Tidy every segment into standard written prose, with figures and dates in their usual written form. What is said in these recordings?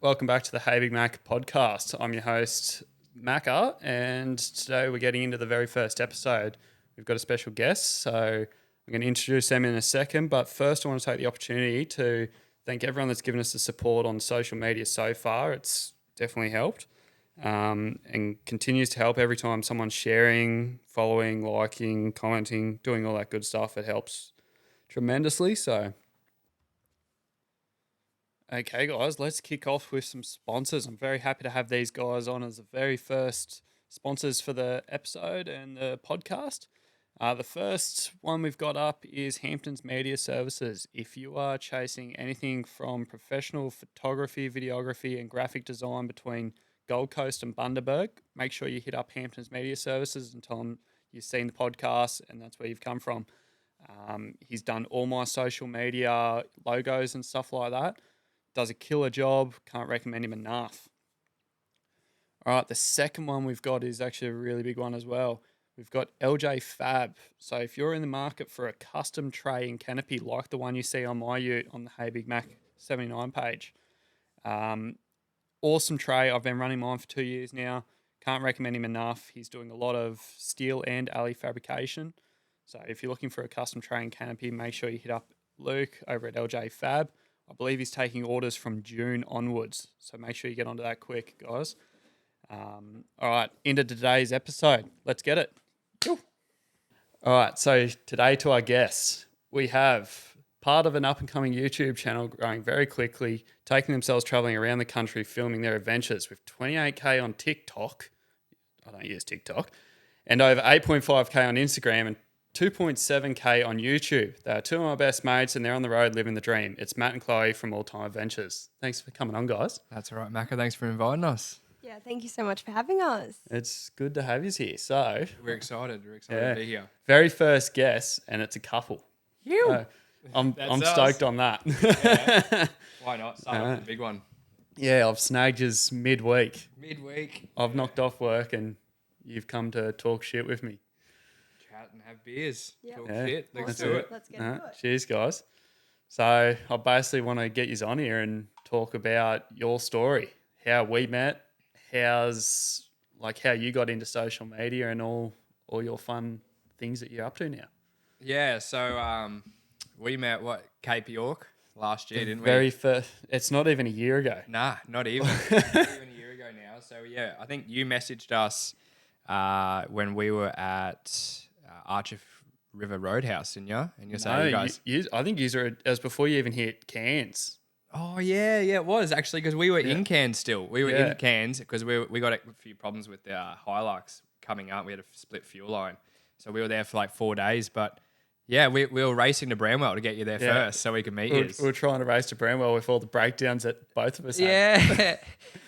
Welcome back to the Hey Big Mac podcast. I'm your host, Macca, and today we're getting into the very first episode. We've got a special guest, so I'm going to introduce them in a second, but first I want to take the opportunity to thank everyone that's given us the support on social media so far. It's definitely helped and continues to help every time someone's sharing, following, liking, commenting, doing all that good stuff. It helps tremendously, so... Okay, guys, let's kick off with some sponsors. I'm very happy to have these guys on as the very first sponsors for the episode and the podcast. The first one we've got up is Hampton's Media Services. If you are chasing anything from professional photography, videography, and graphic design between Gold Coast and Bundaberg, make sure you hit up Hampton's Media Services and tell them you've seen the podcast and that's where you've come from. He's done all my social media logos and stuff like that. Does a killer job. Can't recommend him enough. All right, the second one we've got is actually a really big one as well. We've got LJ Fab. So if you're in the market for a custom tray and canopy like the one you see on my ute on the Hey Big Mac 79 page, awesome tray. I've been running mine for 2 years now. Can't recommend him enough. He's doing a lot of steel and alley fabrication. So if you're looking for a custom tray and canopy, make sure you hit up Luke over at LJ Fab. I believe he's taking orders from June onwards, so make sure you get onto that quick, guys. All right, into today's episode. Let's get it. All right, so today to our guests, we have part of an up-and-coming YouTube channel growing very quickly, taking themselves traveling around the country, filming their adventures with 28K on TikTok. I don't use TikTok. And over 8.5K on Instagram and 2.7K on YouTube. They are two of my best mates and they're on the road living the dream. It's Matt and Chloe from All Time Adventures. Thanks for coming on, guys. That's all right, Macca. Thanks for inviting us. Yeah, thank you so much for having us. It's good to have you here. So We're excited. We're excited to be here. very first guest, and it's a couple. So I'm stoked on that. Yeah. Why not? Start off with the big one. Yeah, I've snagged yous midweek. Midweek. I've knocked off work and you've come to talk shit with me. Chat and have beers. Yep. Talk Yeah, shit. Let's that's do it. it. Let's get into it. Cheers, guys. So I basically want to get you on here and talk about your story, how we met, how you got into social media and all your fun things that you're up to now. Yeah, so we met, Cape York last year, didn't we? Very first. It's not even a year ago. Nah, not even. Not even a year ago now. So, yeah, I think you messaged us when we were at Archer River Roadhouse, didn't you? And you're saying, guys... I think it was before you even hit Cairns. Oh, yeah, it was actually because we were in Cairns still. We were Yeah. in Cairns because we got a few problems with the Hilux coming up. We had a split fuel line. So we were there for like 4 days. But yeah, we were racing to Bramwell to get you there first so we could meet you. We were trying to race to Bramwell with all the breakdowns that both of us had.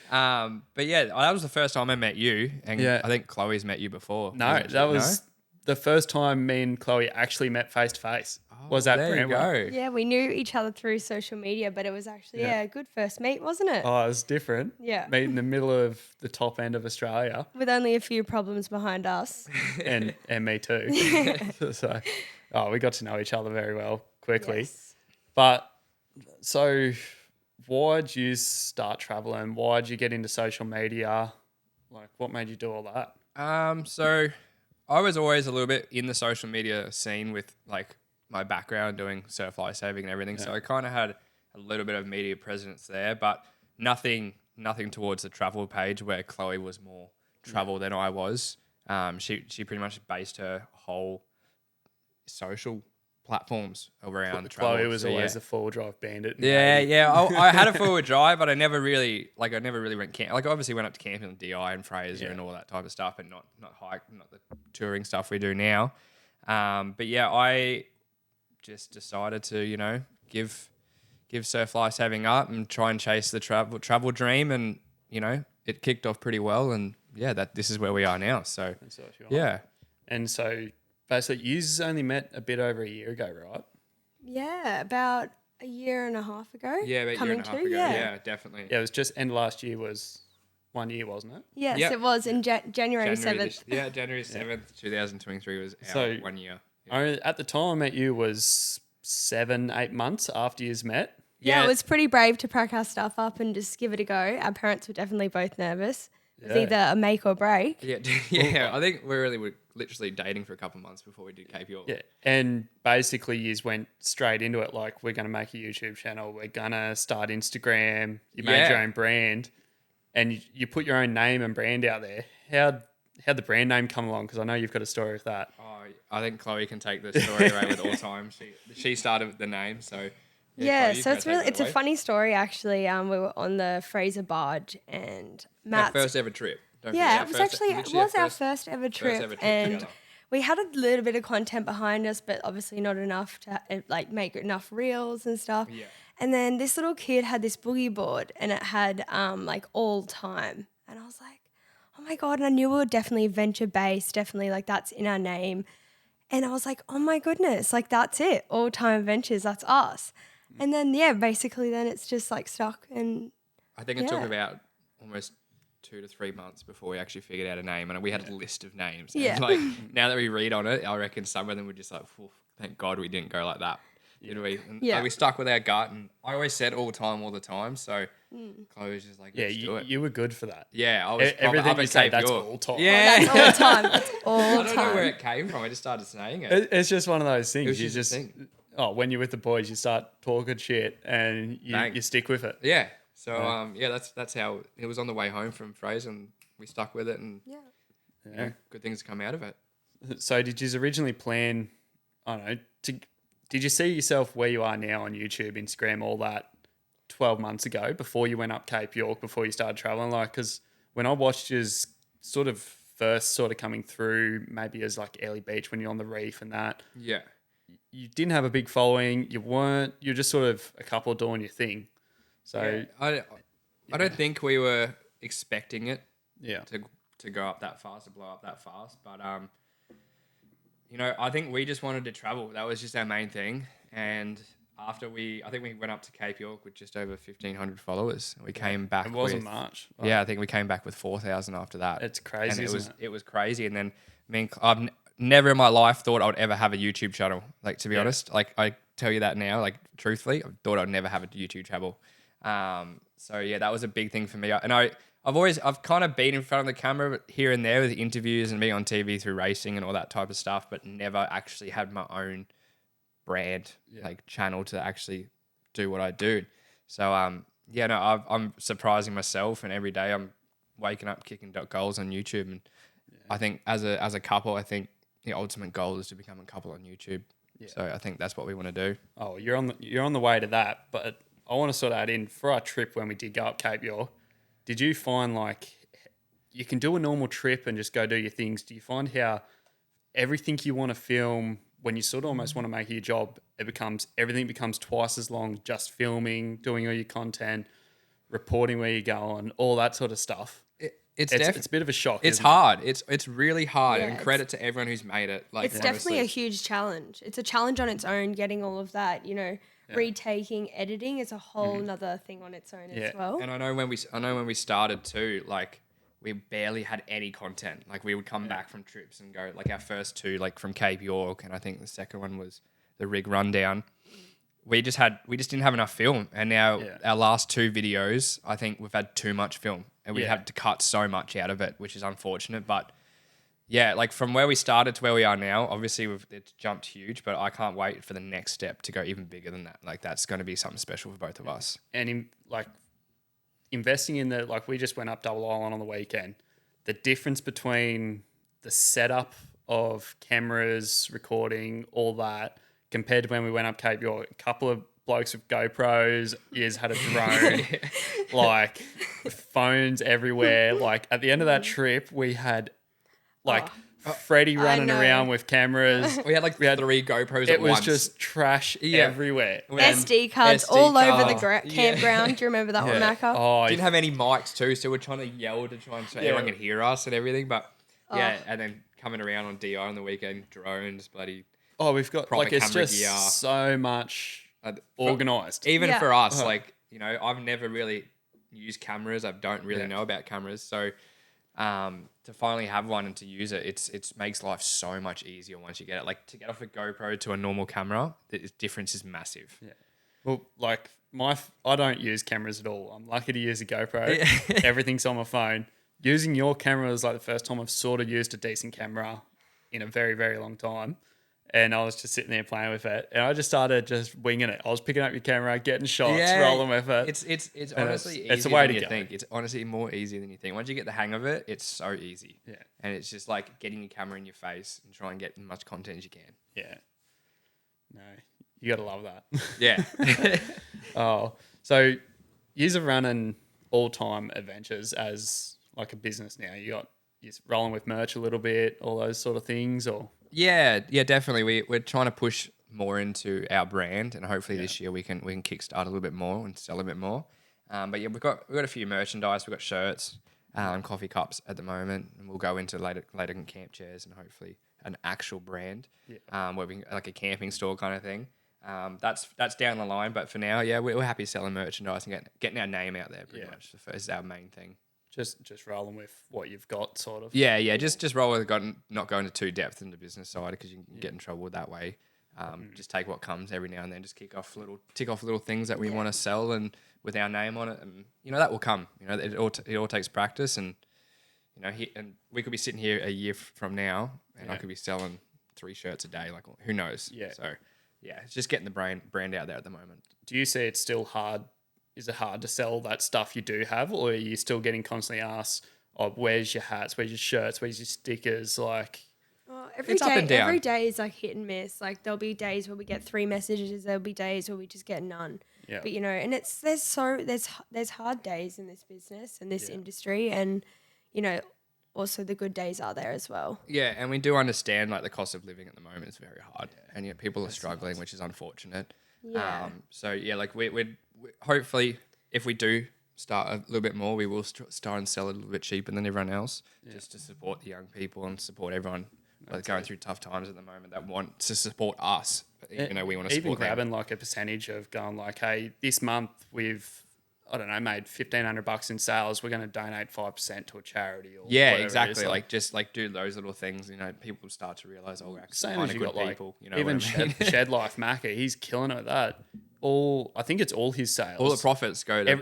Yeah. But yeah, that was the first time I met you. And I think Chloe's met you before. No, that was the first time me and Chloe actually met face to face. Was at there Bramwell. you go. Yeah, we knew each other through social media, but it was actually a good first meet, wasn't it? Oh, it was different. Yeah. Meet in the middle of the top end of Australia. With only a few problems behind us. and me too. So, we got to know each other very well quickly. Yes. But so why'd you start traveling? Why'd you get into social media? Like, what made you do all that? So I was always a little bit in the social media scene with like my background doing surf life saving and everything. So I kind of had a little bit of media presence there, but nothing towards the travel page where Chloe was more travel than I was. She pretty much based her whole social platforms around travel. Chloe was always a four-wheel drive bandit. Yeah. I had a forward drive, but I never really went camp. Like, I obviously went up to camping on DI and Fraser and all that type of stuff, and not the touring stuff we do now. But yeah, I just decided to give surf life saving up and try and chase the travel dream, and it kicked off pretty well, and this is where we are now. So yeah, and so basically, you only met a bit over a year ago, right? Yeah, about a year and a half ago. Yeah, about a year and a half ago. Yeah, definitely. Yeah, it was just end of last year was 1 year, wasn't it? Yes, Yep. it was in January 7th. January 7th, 2023 was our So- 1 year. At the time I met you was 7-8 months after you's met. Yeah, it was pretty brave to pack our stuff up and just give it a go. Our parents were definitely both nervous. It was either a make or break. Yeah, yeah. I think we were literally dating for a couple of months before we did Cape York. Yeah, and basically you went straight into it. Like, we're going to make a YouTube channel. We're going to start Instagram. You made your own brand, and you put your own name and brand out there. How'd the brand name come along? Because I know you've got a story with that. Oh, I think Chloe can take the story away with all time. She started with the name, so... Yeah, so it's a funny story actually. We were on the Fraser barge and Matt's first ever trip. It was our first ever trip, and together. We had a little bit of content behind us, but obviously not enough to like make enough reels and stuff. Yeah. And then this little kid had this boogie board, and it had like all time, and I was like, oh my God, and I knew we were definitely venture based, definitely like that's in our name, and I was like, oh my goodness, like that's it, all time adventures, that's us. And then, basically then it's just like stuck. And I think it took about almost 2 to 3 months before we actually figured out a name. And we had a list of names. Yeah. And like, now that we read on it, I reckon some of them were just like, thank God we didn't go like that. Did we? And we stuck with our gut. And I always said all the time. So Chloe was just like, let's do it. You were good for that. Yeah. I was everything you say, that's all time. Yeah. That's all time. That's all time. I don't know where it came from. I just started saying it. It's just one of those things. It was just a thing. When you're with the boys, you start talking shit and you stick with it. Yeah. So that's how it was on the way home from Fraser, and we stuck with it, and good things come out of it. So did you originally plan? I don't know. Did you see yourself where you are now on YouTube, Instagram, all that 12 months ago before you went up Cape York, before you started traveling? Like, because when I watched you sort of first coming through, maybe as like Early Beach when you're on the reef and that. Yeah. You didn't have a big following. You're just sort of a couple doing your thing. So I don't think we were expecting it. Yeah. To go up that fast, to blow up that fast, but I think we just wanted to travel. That was just our main thing. And I think we went up to Cape York with just over 1,500 followers. We came back. It wasn't much. Like, I think we came back with 4,000 after that. It's crazy. And it was crazy. And then I've never in my life thought I would ever have a YouTube channel. Like, to be honest, like I tell you that now, like truthfully, I thought I'd never have a YouTube channel. So yeah, that was a big thing for me. And I've kind of been in front of the camera here and there with interviews and being on TV through racing and all that type of stuff, but never actually had my own brand, like channel to actually do what I do. So, I'm surprising myself, and every day I'm waking up kicking goals on YouTube. And I think as a couple, I think the ultimate goal is to become a couple on YouTube. Yeah. So I think that's what we want to do. Oh, you're on the way to that, but I want to sort of add in, for our trip when we did go up Cape York, did you find like you can do a normal trip and just go do your things? Do you find how everything you want to film, when you sort of almost want to make it your job, everything becomes twice as long, just filming, doing all your content, reporting where you're going, all that sort of stuff? It's a bit of a shock. It's hard. It's really hard. And credit to everyone who's made it. Like, it's definitely a huge challenge. It's a challenge on its own, getting all of that, retaking, editing is a whole nother thing on its own as well. And I know when we started too, like we barely had any content. Like we would come back from trips and go, like our first two, like from Cape York, and I think the second one was the rig rundown. We just didn't have enough film, and now our last two videos, I think we've had too much film, and we had to cut so much out of it, which is unfortunate. But yeah, like from where we started to where we are now, obviously it's jumped huge, but I can't wait for the next step to go even bigger than that. Like that's going to be something special for both of us. And investing in we just went up Double Island on the weekend. The difference between the setup of cameras, recording, all that, compared to when we went up Cape York, a couple of blokes with GoPros, Iz had a drone, like phones everywhere. Like at the end of that trip, we had Freddie running around with cameras. We had 3 GoPros It at was once. Just trash everywhere. SD cards all over the campground. Do you remember that one, Macca? Oh, didn't have any mics too, so we're trying to yell to try and so everyone can hear us and everything. But and then coming around on DI on the weekend, drones, bloody. Oh, we've got it's just gear. So much organised. Even for us, I've never really used cameras. I don't really know about cameras, so to finally have one and to use it, it makes life so much easier once you get it. Like to get off a GoPro to a normal camera, the difference is massive. Yeah. Well, I don't use cameras at all. I'm lucky to use a GoPro. Everything's on my phone. Using your camera was like the first time I've sort of used a decent camera in a very, very long time. And I was just sitting there playing with it. And I just started just winging it. I was picking up your camera, getting shots, rolling with it. It's honestly easier it's a way than to you go. think. It's honestly more easier than you think. Once you get the hang of it, it's so easy. Yeah. And it's just like getting your camera in your face and try and get as much content as you can. Yeah. No, you got to love that. Yeah. Oh, so you're running all-time adventures as like a business now. You're rolling with merch a little bit, all those sort of things, or... Yeah, definitely. We're trying to push more into our brand, and hopefully this year we can kickstart a little bit more and sell a bit more. But yeah, we've got a few merchandise. We've got shirts and coffee cups at the moment, and we'll go into later in camp chairs and hopefully an actual brand, where we can, like a camping store kind of thing. That's down the line, but for now, yeah, we're happy selling merchandise and getting our name out there. Pretty much is our main thing. Just rolling with what you've got, sort of. Yeah. Just roll with it, not going to too depth in the business side because you can get in trouble that way. Just take what comes every now and then. Just tick off little things that we want to sell and with our name on it, and that will come. It all takes practice, and and we could be sitting here a year from now, and I could be selling 3 shirts a day. Like, who knows? Yeah. So yeah, it's just getting the brand out there at the moment. Do you see it's still hard? Is it hard to sell that stuff you do have, or are you still getting constantly asked, "Oh, where's your hats? Where's your shirts? Where's your stickers?" Like, it's up and down. Every day is like hit and miss. Like, there'll be days where we get 3 messages. There'll be days where we just get none. Yeah. But and there's hard days in this business and this industry, and also the good days are there as well. Yeah, and we do understand like the cost of living at the moment is very hard, and people are struggling, which is unfortunate. Yeah. So yeah, like we hopefully if we do start a little bit more, we will start and sell a little bit cheaper than everyone else, just to support the young people and support everyone that's going through tough times at the moment that want to support us. We want to support even them. grabbing like a percentage of going like, hey, this month we've made $1,500 in sales. We're going to donate 5% to a charity. Or exactly. Like just like do those little things. People start to realize, we're actually same kind as of you good got people. Even Shed Life Macca, he's killing it with that. I think it's all his sales. All the profits go to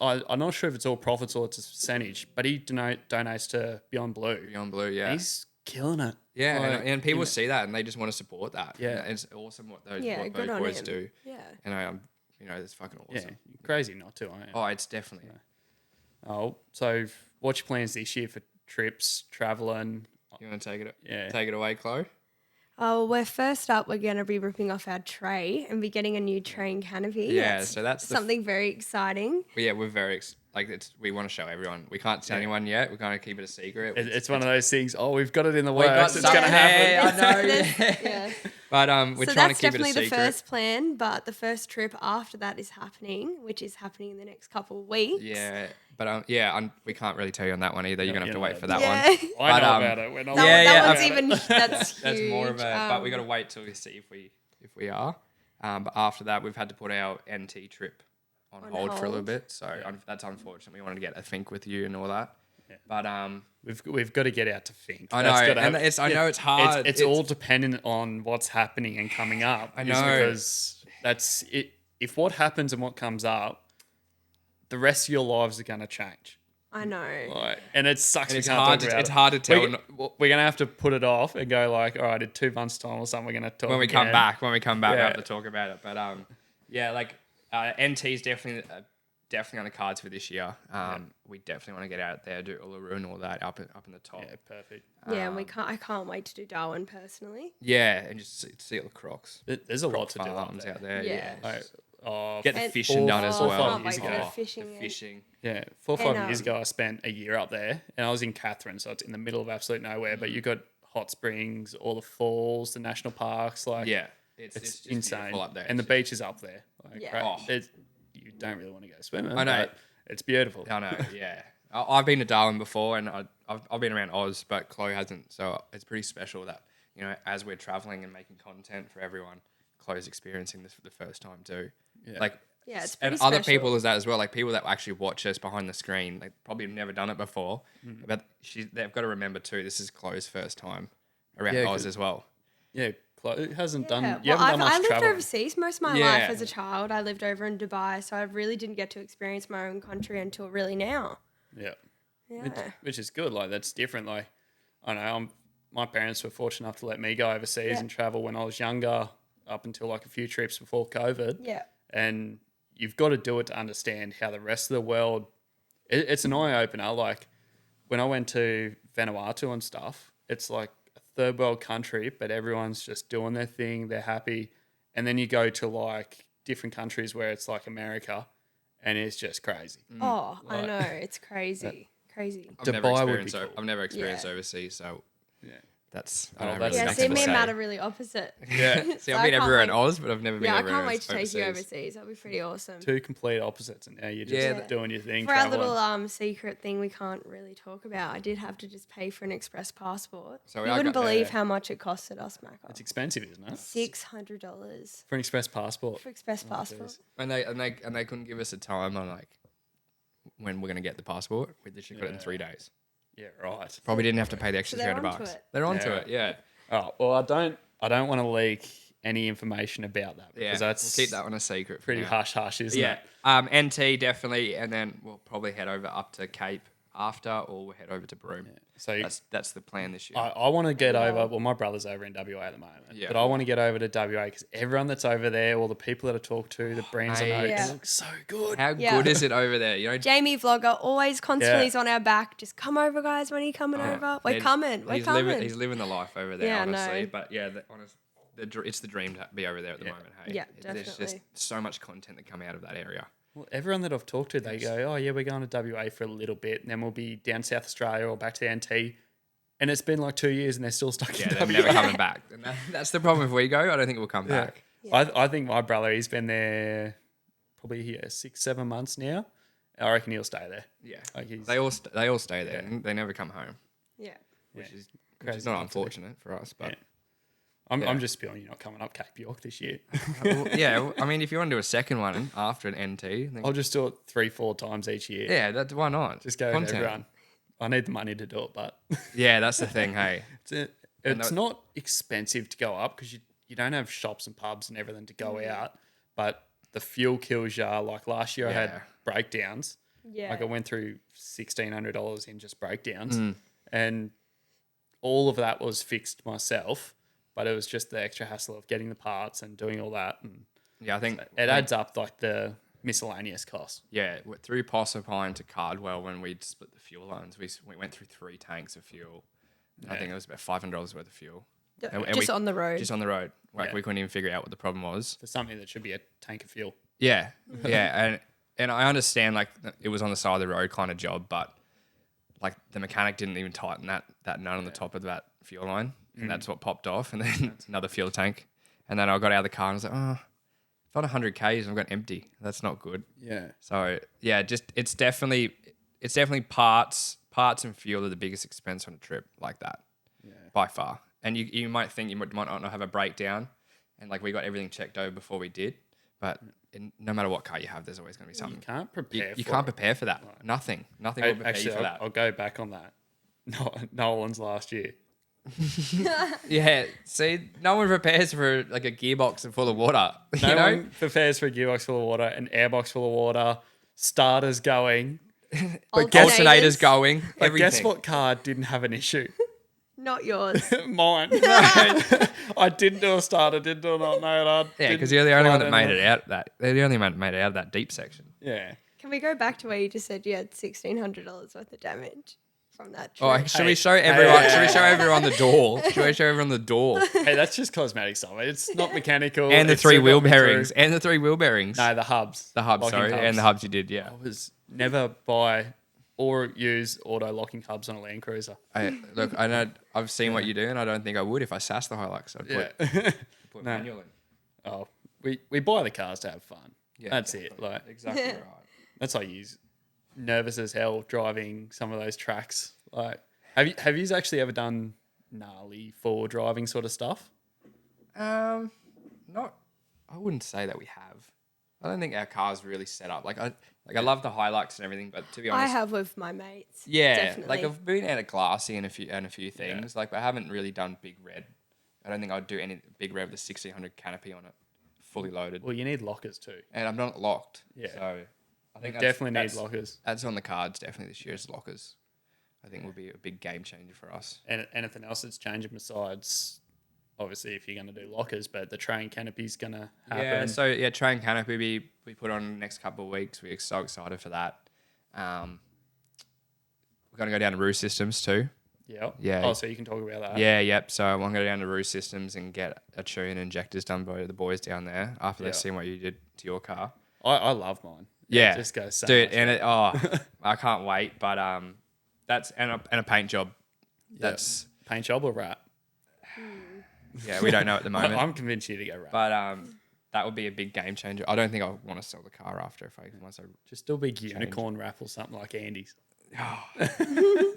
I'm not sure if it's all profits or it's a percentage, but he donates to Beyond Blue. Beyond Blue, yeah. He's killing it. Yeah, and people see that and they just want to support that. Yeah, and it's awesome what those good boys on him. do. Yeah, and it's fucking awesome. Yeah, crazy not to. Aren't you? Oh, it's definitely. Oh, so what's your plans this year for trips, traveling? You want to take it away, Chloe? Oh, first up, we're going to be ripping off our tray and be getting a new tray and canopy. Yeah, so that's something very exciting. We're very we want to show everyone. We can't tell anyone yet. We're going to keep it a secret. It's one of those things. Oh, we've got it in the works. It's going to happen. I know. Yeah. But we're trying to keep it a secret. So that's definitely the first plan. But the first trip after that is happening, which is happening in the next couple of weeks. Yeah. But we can't really tell you on that one either. You're gonna have to wait for that one. I know about it. We're not that's huge. That's more of a. But we got to wait till we see if we are. But after that, we've had to put our NT trip on hold for a little bit. So that's unfortunate. We wanted to get a think with you and all that. Yeah. But we've got to get out to think. I know, and I know it's hard. It's all dependent on what's happening and coming up. I know, because that's it. If what happens and what comes up, the rest of your lives are going to change. I know. And it sucks. And it's hard to tell. We're going to have to put it off and go like, all right, in 2 months' time or something, we're going to talk When we come back, we have to talk about it. But NT is definitely on the cards for this year. We definitely want to get out there, do Uluru and all that up in the top. Yeah, perfect. And I can't wait to do Darwin personally. Yeah, and just see all the crocs. There's a lot to do out there. Yeah. Get the fishing done as well. Fishing. Yeah, 4 or 5 years ago, I spent a year up there, and I was in Catherine, so it's in the middle of absolute nowhere. But you got hot springs, all the falls, the national parks. It's insane up there. And the beach is up there. You don't really want to go swimming. I know, but it's beautiful. I know. Yeah, I've been to Darwin before, and I've been around Oz, but Chloe hasn't. So it's pretty special that as we're traveling and making content for everyone, Chloe's experiencing this for the first time too. Yeah. It's pretty and special. Other people is that as well, like people that actually watch us behind the screen, like probably have never done it before, but they've got to remember too, this is Chloe's first time around Oz as well. Yeah, close. It hasn't done. Yeah. You haven't done much I lived travel. overseas most of my life as a child. I lived over in Dubai, so I really didn't get to experience my own country until really now. Yeah. Yeah. Which is good. Like that's different. Like I know my parents were fortunate enough to let me go overseas and travel when I was younger, up until like a few trips before COVID. Yeah. And you've got to do it to understand how the rest of the world. It's an eye opener. Like when I went to Vanuatu and stuff, it's like a third world country, but everyone's just doing their thing. They're happy. And then you go to like different countries where it's like America, and it's just crazy. Oh, I know. It's crazy. Crazy. I've never experienced overseas, so that's See, me and Matt are really opposite. Yeah. See, I've been everywhere in Oz, but I've never been everywhere I can't wait to overseas. take you overseas. That'll be pretty awesome. Two complete opposites, and now you're just doing your thing. For our little secret thing we can't really talk about, I did have to just pay for an express passport. So you wouldn't believe how much it costed us, Macca. It's expensive, isn't it? $600 for an express passport. And they couldn't give us a time on like when we're going to get the passport. We literally got it in 3 days. Yeah, right. Probably didn't have to pay the extra $300. They're onto it, yeah. Oh well, I don't want to leak any information about that because we'll keep that one a secret. Pretty hush, isn't it? NT definitely, and then we'll probably head over up to Cape after, or we'll head over to Broome. Yeah. So that's the plan this year. I want to get over. Well, my brother's over in WA at the moment, but I want to get over to WA because everyone that's over there, all the people that I talk to, the brands I know, it looks so good. How good is it over there? You know, Jamie Vlogger always constantly is on our back. Just come over, guys. When are you coming over? We're coming. We're coming. He's living the life over there, honestly. But it's the dream to be over there at the moment. Hey, definitely. There's just so much content that come out of that area. Well, everyone that I've talked to, they go, oh, yeah, we're going to WA for a little bit, and then we'll be down South Australia or back to NT. And it's been like 2 years, and they're still stuck in WA. They're never coming back. And that's the problem. If we go, I don't think we'll come back. Yeah. I think my brother, he's been there probably 6-7 months now. I reckon he'll stay there. Yeah. Like they all stay there. Yeah. They never come home. Yeah. Which is not unfortunate for us, but... I'm just feeling you're not coming up Cape York this year. I mean, if you want to do a second one after an NT... then I'll just do it 3-4 times each year. Yeah, why not? Just go with everyone. I need the money to do it, but... Yeah, that's the thing, hey. It's not expensive to go up because you don't have shops and pubs and everything to go out, but the fuel kills you. Like last year I had breakdowns. Yeah. Like I went through $1,600 in just breakdowns and all of that was fixed myself. But it was just the extra hassle of getting the parts and doing all that. And I think it adds up like the miscellaneous cost. Yeah, through Proserpine to Cardwell, when we'd split the fuel lines, we went through 3 tanks of fuel. I think it was about $500 worth of fuel. Just on the road. Just on the road. Like we couldn't even figure out what the problem was. For something that should be a tank of fuel. Yeah, yeah. And I understand like it was on the side of the road kind of job, but like the mechanic didn't even tighten that nut on the top of that fuel line. And that's what popped off, and then another fuel tank. And then I got out of the car and I was like, oh, I've got 100 Ks and I've got empty. That's not good. Yeah. So yeah, it's definitely parts and fuel are the biggest expense on a trip like that, by far. And you might think you might not have a breakdown, and like we got everything checked over before we did, but no matter what car you have, there's always going to be something. You can't prepare. You can't prepare for that. Right. Nothing will prepare you for that. I'll go back on that. Nolan's last year. Yeah, see, no one prepares for like a gearbox full of water. No one prepares for a gearbox full of water, an airbox full of water, starters going, but alternators going. But everything. Guess what car didn't have an issue? Not yours. Mine. I didn't do a starter, didn't do an alternator. Yeah, because you're the only one that made it out. They're the only one that made it out of that deep section. Yeah. Can we go back to where you just said you had $1,600 worth of damage from that trip? Oh, should we show everyone? Should we show everyone the door? Should we show everyone the door? Hey, that's just cosmetic stuff. It's not mechanical. And the 3 wheel bearings. And the 3 wheel bearings. No, the hubs. The hubs, sorry. Hubs. And the hubs you did, yeah. I was never buy or use auto locking hubs on a Land Cruiser. Look, I know I've seen what you do, and I don't think I would if I sassed the Hilux. I'd put manual in. Oh, we buy the cars to have fun. Yeah, that's exactly. It. Like exactly right. That's why you nervous as hell driving some of those tracks. Like, have you actually ever done gnarly forward driving sort of stuff? Not. I wouldn't say that we have. I don't think our car's really set up. I love the Hilux and everything, but to be honest, I have with my mates. Yeah, definitely. like I've been out of Glassy and a few things. Like I haven't really done big red I don't think I'd do any big rev with a 1600 canopy on it, fully loaded. Well, you need lockers too. And I'm not locked. Yeah. So I think definitely need lockers. That's on the cards definitely this year is lockers. I think will be a big game changer for us. And anything else that's changing besides, obviously, if you're going to do lockers, but the train canopy's going to happen. Yeah, so train canopy we put on the next couple of weeks. We're so excited for that. We're going to go down to Roo Systems too. Yep. Yeah. Oh, so you can talk about that. Yeah, yep. So I'm going to go down to Roo Systems and get a tune and injectors done by the boys down there after they've seen what you did to your car. I love mine. Yeah. It just goes so dude, much and I can't wait. But that's and a paint job. That's paint job or wrap. Yeah, we don't know at the moment. I'm convinced you to go wrap. But that would be a big game changer. I don't think I want to sell the car after once I just do a big unicorn wrap or something like Andy's.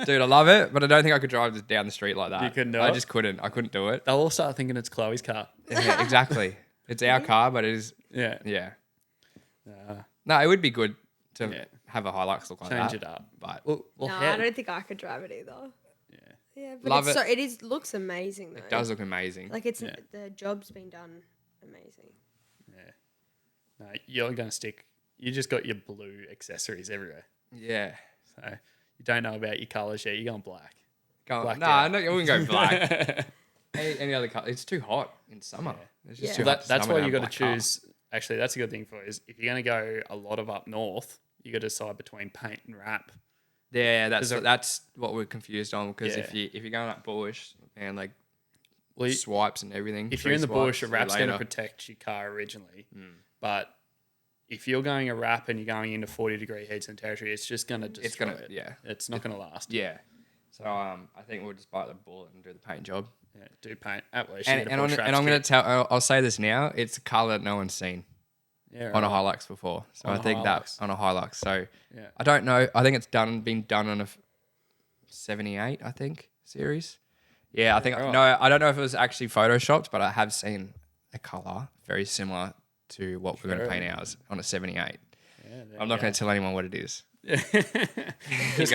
Dude, I love it, but I don't think I could drive this down the street like that. You couldn't do I it? just couldn't. I couldn't do it. They'll all start thinking it's Chloe's car. Yeah, exactly. It's our car, but it is. Yeah. Yeah. No, it would be good to have a Hilux look like that. Change it up. But no, I don't think I could drive it either. Yeah. Yeah, but Love it looks amazing though. It does look amazing. Like the job's been done amazing. Yeah. No, you're going to stick. You just got your blue accessories everywhere. Yeah. So you don't know about your colours yet. You're going black. No, I wouldn't go black. any other color. It's too hot in summer. Yeah. It's just too hot. That's why you got to choose. Actually, that's a good thing for is if you're going to go a lot of up north, you got to decide between paint and wrap. Yeah, that's what we're confused on because if you're going up bush and like swipes and everything, if you're in the bush, a wrap's going to protect your car originally, but if you're going a wrap and you're going into 40-degree heats and territory, it's just going to destroy it. Yeah, it's not going to last. Yeah, so I think we'll just bite the bullet and do the paint job. Yeah, do paint at least. And I'm going to tell. I'll say this now. It's a color that no one's seen. Yeah, on a Hilux before. So I think that's on a Hilux. So yeah. I don't know. I think it's been done on a 78, I think, series. Yeah, I think no, I don't know if it was actually photoshopped, but I have seen a colour very similar to what we're going to paint ours on a 78. Yeah, I'm not going to tell anyone what it is. It's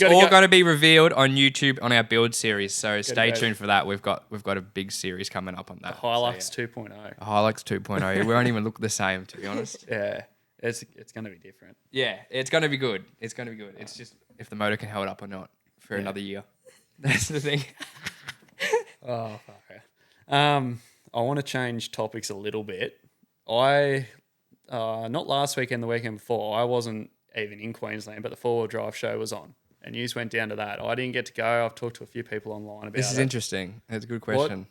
all going to be revealed on YouTube on our build series. So stay tuned for that. We've got a big series coming up on that. The Hilux 2.0. A Hilux 2.0. We won't even look the same, to be honest. Yeah, it's going to be different. Yeah, it's going to be good. It's going to be good. It's just if the motor can hold up or not for another year. That's the thing. Oh, fuck. I want to change topics a little bit. Not last weekend, the weekend before, I wasn't even in Queensland, but the 4-wheel drive show was on. And you just went down to that. I didn't get to go. I've talked to a few people online about it. This is interesting. That's a good question.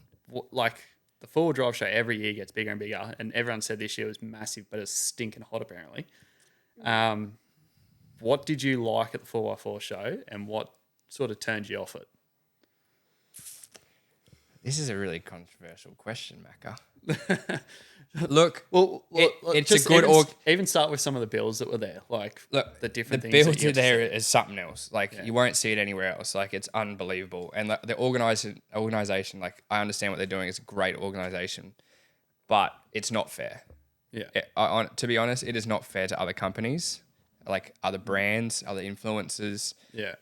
Like, the 4-wheel drive show every year gets bigger and bigger. And everyone said this year was massive, but it's stinking hot apparently. What did you like at the 4x4 show and what sort of turned you off it? This is a really controversial question, Macca. Look, it's just a good even start with some of the builds that were there, like the different things. The builds are there is something else. Like you won't see it anywhere else. Like it's unbelievable. And the organization, like I understand what they're doing. It's a great organization, but it's not fair. Yeah. To be honest, it is not fair to other companies, like other brands, other influencers. Yeah.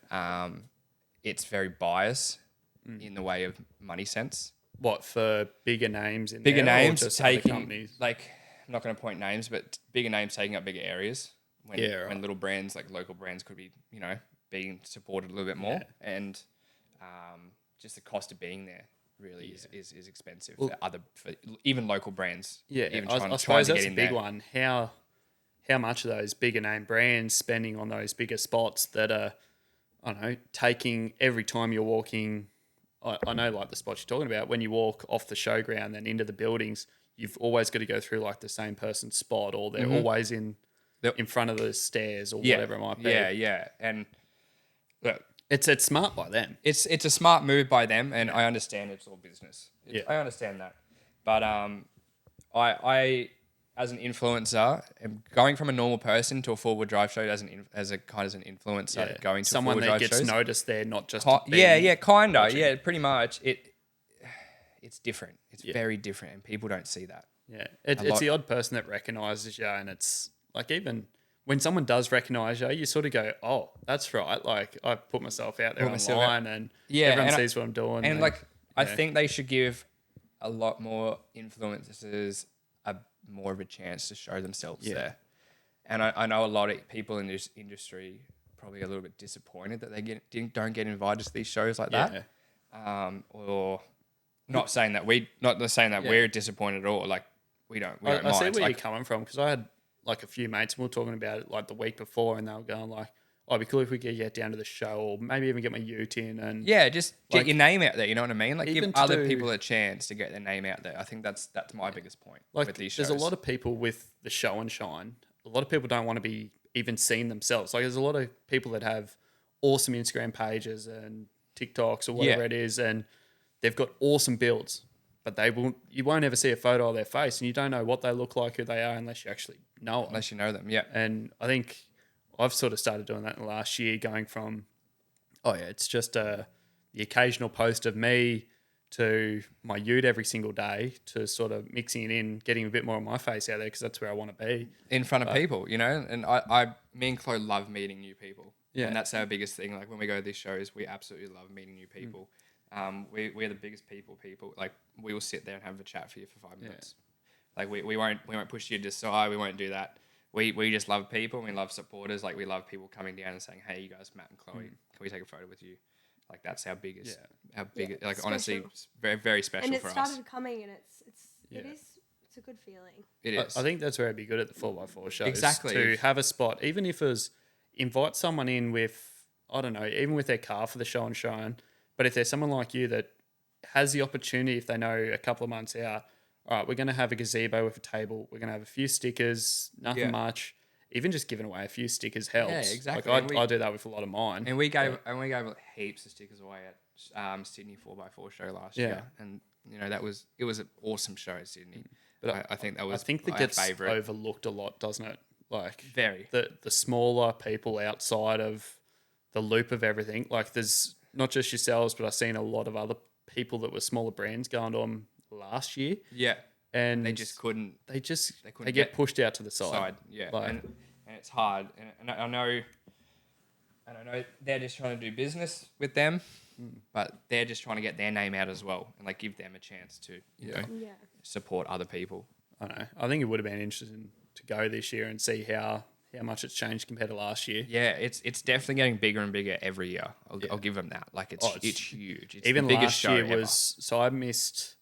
It's very biased in the way of money sense. What, for bigger names in bigger there, names taking, like, I'm not going to point names, but bigger names taking up bigger areas when little brands, like local brands, could be, being supported a little bit more. Yeah. And just the cost of being there really is expensive for even local brands. Yeah, even I suppose that's a big one. How much of those bigger name brands spending on those bigger spots that are, I don't know, taking every time you're walking. I know, like the spots you're talking about, when you walk off the showground and into the buildings, you've always got to go through like the same person's spot, or they're always in front of the stairs or whatever it might be. Yeah. And look, it's smart by them. It's a smart move by them, and I understand it's all business. I understand that, but I as an influencer, am going from a normal person to a 4-wheel drive show as an influencer, going to someone 4-wheel drive that gets shows. noticed there, not just kinda, pretty much. It's different. It's very different, and people don't see that. Yeah, it's the odd person that recognises you, and it's like even when someone does recognise you, you sort of go, "Oh, that's right." Like I put myself out there online, and everyone sees what I'm doing. And like I think they should give a lot more influencers more of a chance to show themselves there. And I know a lot of people in this industry probably a little bit disappointed that they don't get invited to these shows like that. Or not saying that we're disappointed at all. Like we don't mind. I see where you're coming from, because I had like a few mates and we were talking about it like the week before, and they were going like, "Oh, it'd be cool if we could get down to the show, or maybe even get my ute in." And just get your name out there. You know what I mean? Like give other people a chance to get their name out there. I think that's my biggest point with these shows. There's a lot of people with the show and shine. A lot of people don't want to be even seen themselves. Like there's a lot of people that have awesome Instagram pages and TikToks or whatever it is, and they've got awesome builds, but you won't ever see a photo of their face, and you don't know what they look like, who they are, unless you actually know them. Unless you know them, yeah. And I think I've sort of started doing that in the last year, going from, it's just the occasional post of me to my ute every single day, to sort of mixing it in, getting a bit more of my face out there, because that's where I want to be. In front of people, you know? And me and Chloe love meeting new people. Yeah. And that's our biggest thing. Like when we go to these shows, we absolutely love meeting new people. We're the biggest people. Like we will sit there and have a chat for you for 5 minutes. Like we won't push you to decide. We won't do that. We just love people. And we love supporters. Like we love people coming down and saying, "Hey, you guys, Matt and Chloe, can we take a photo with you?" Like that's our biggest. Like special. Honestly, it's very, very special for us. And it started coming, and it's a good feeling. It is. I think that's where it'd be good at the 4x4 shows. Exactly. To have a spot, even if it was invite someone in with, I don't know, even with their car for the show and shine. But if there's someone like you that has the opportunity, if they know a couple of months out, all right, we're going to have a gazebo with a table. We're going to have a few stickers, nothing much. Even just giving away a few stickers helps. Yeah, exactly. Like I do that with a lot of mine. And we gave heaps of stickers away at Sydney 4x4 show last year. And you know it was an awesome show at Sydney. But I think that gets favorite. Overlooked a lot, doesn't it? Like very the smaller people outside of the loop of everything. Like there's not just yourselves, but I've seen a lot of other people that were smaller brands going on last year. Yeah. And they just couldn't. They get pushed out to the side. Yeah. And it's hard. And I know they're just trying to do business with them, but they're just trying to get their name out as well, and like give them a chance to you know support other people. I know. I think it would have been interesting to go this year and see how much it's changed compared to last year. Yeah, it's definitely getting bigger and bigger every year. I'll give them that. Like it's huge. It's even the biggest last year show was ever. So I missed.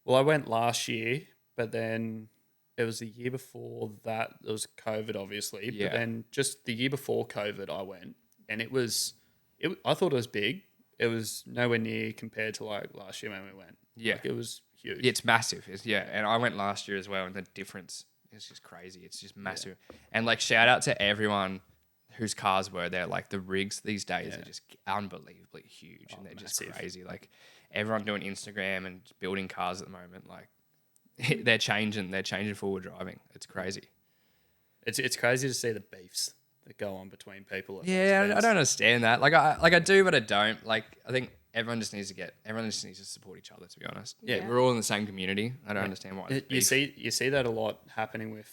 Well, I went last year, but then it was the year before that. It was COVID, obviously. Yeah. But then just the year before COVID, I went, and I thought it was big. It was nowhere near compared to like last year when we went. Yeah, like it was huge. It's massive. And I went last year as well, and the difference is just crazy. It's just massive. Yeah. And like shout out to everyone whose cars were there. Like the rigs these days are just unbelievably huge, and they're just crazy. Like everyone doing Instagram and building cars at the moment, like they're changing forward driving. It's crazy. It's crazy to see the beefs that go on between people. Yeah, I don't understand that. Like I do, but I don't. Like I think everyone just needs to support each other. To be honest, we're all in the same community. I don't understand why. You see that a lot happening with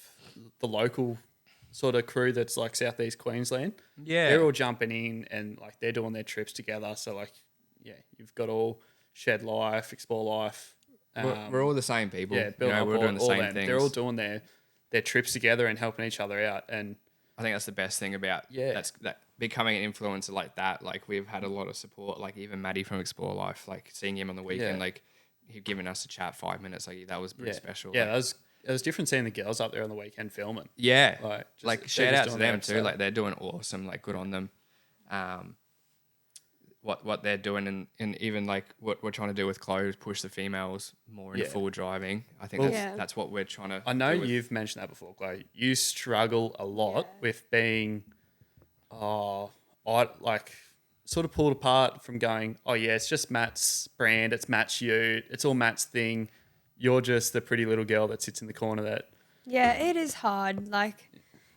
the local sort of crew that's like Southeast Queensland. Yeah, they're all jumping in and like they're doing their trips together. So like, you've got all Shed Life, Explore Life. We're all the same people. Yeah, we're doing the same things. They're all doing their trips together and helping each other out. And I think that's the best thing about that becoming an influencer like that. Like we've had a lot of support. Like even Maddie from Explore Life, like seeing him on the weekend, like he'd given us a chat 5 minutes. Like that was pretty special. Yeah, it was different seeing the girls up there on the weekend filming. Yeah, like shout out to them too. Like they're doing awesome. Like good on them. What they're doing and even like what we're trying to do with Chloe is push the females more into forward driving. I think that's what we're trying to. I know you've mentioned that before, Chloe. You struggle a lot with being, I like sort of pulled apart from going, it's just Matt's brand, it's Matt's ute, it's all Matt's thing. You're just the pretty little girl that sits in the corner that. Yeah, it is hard. Like.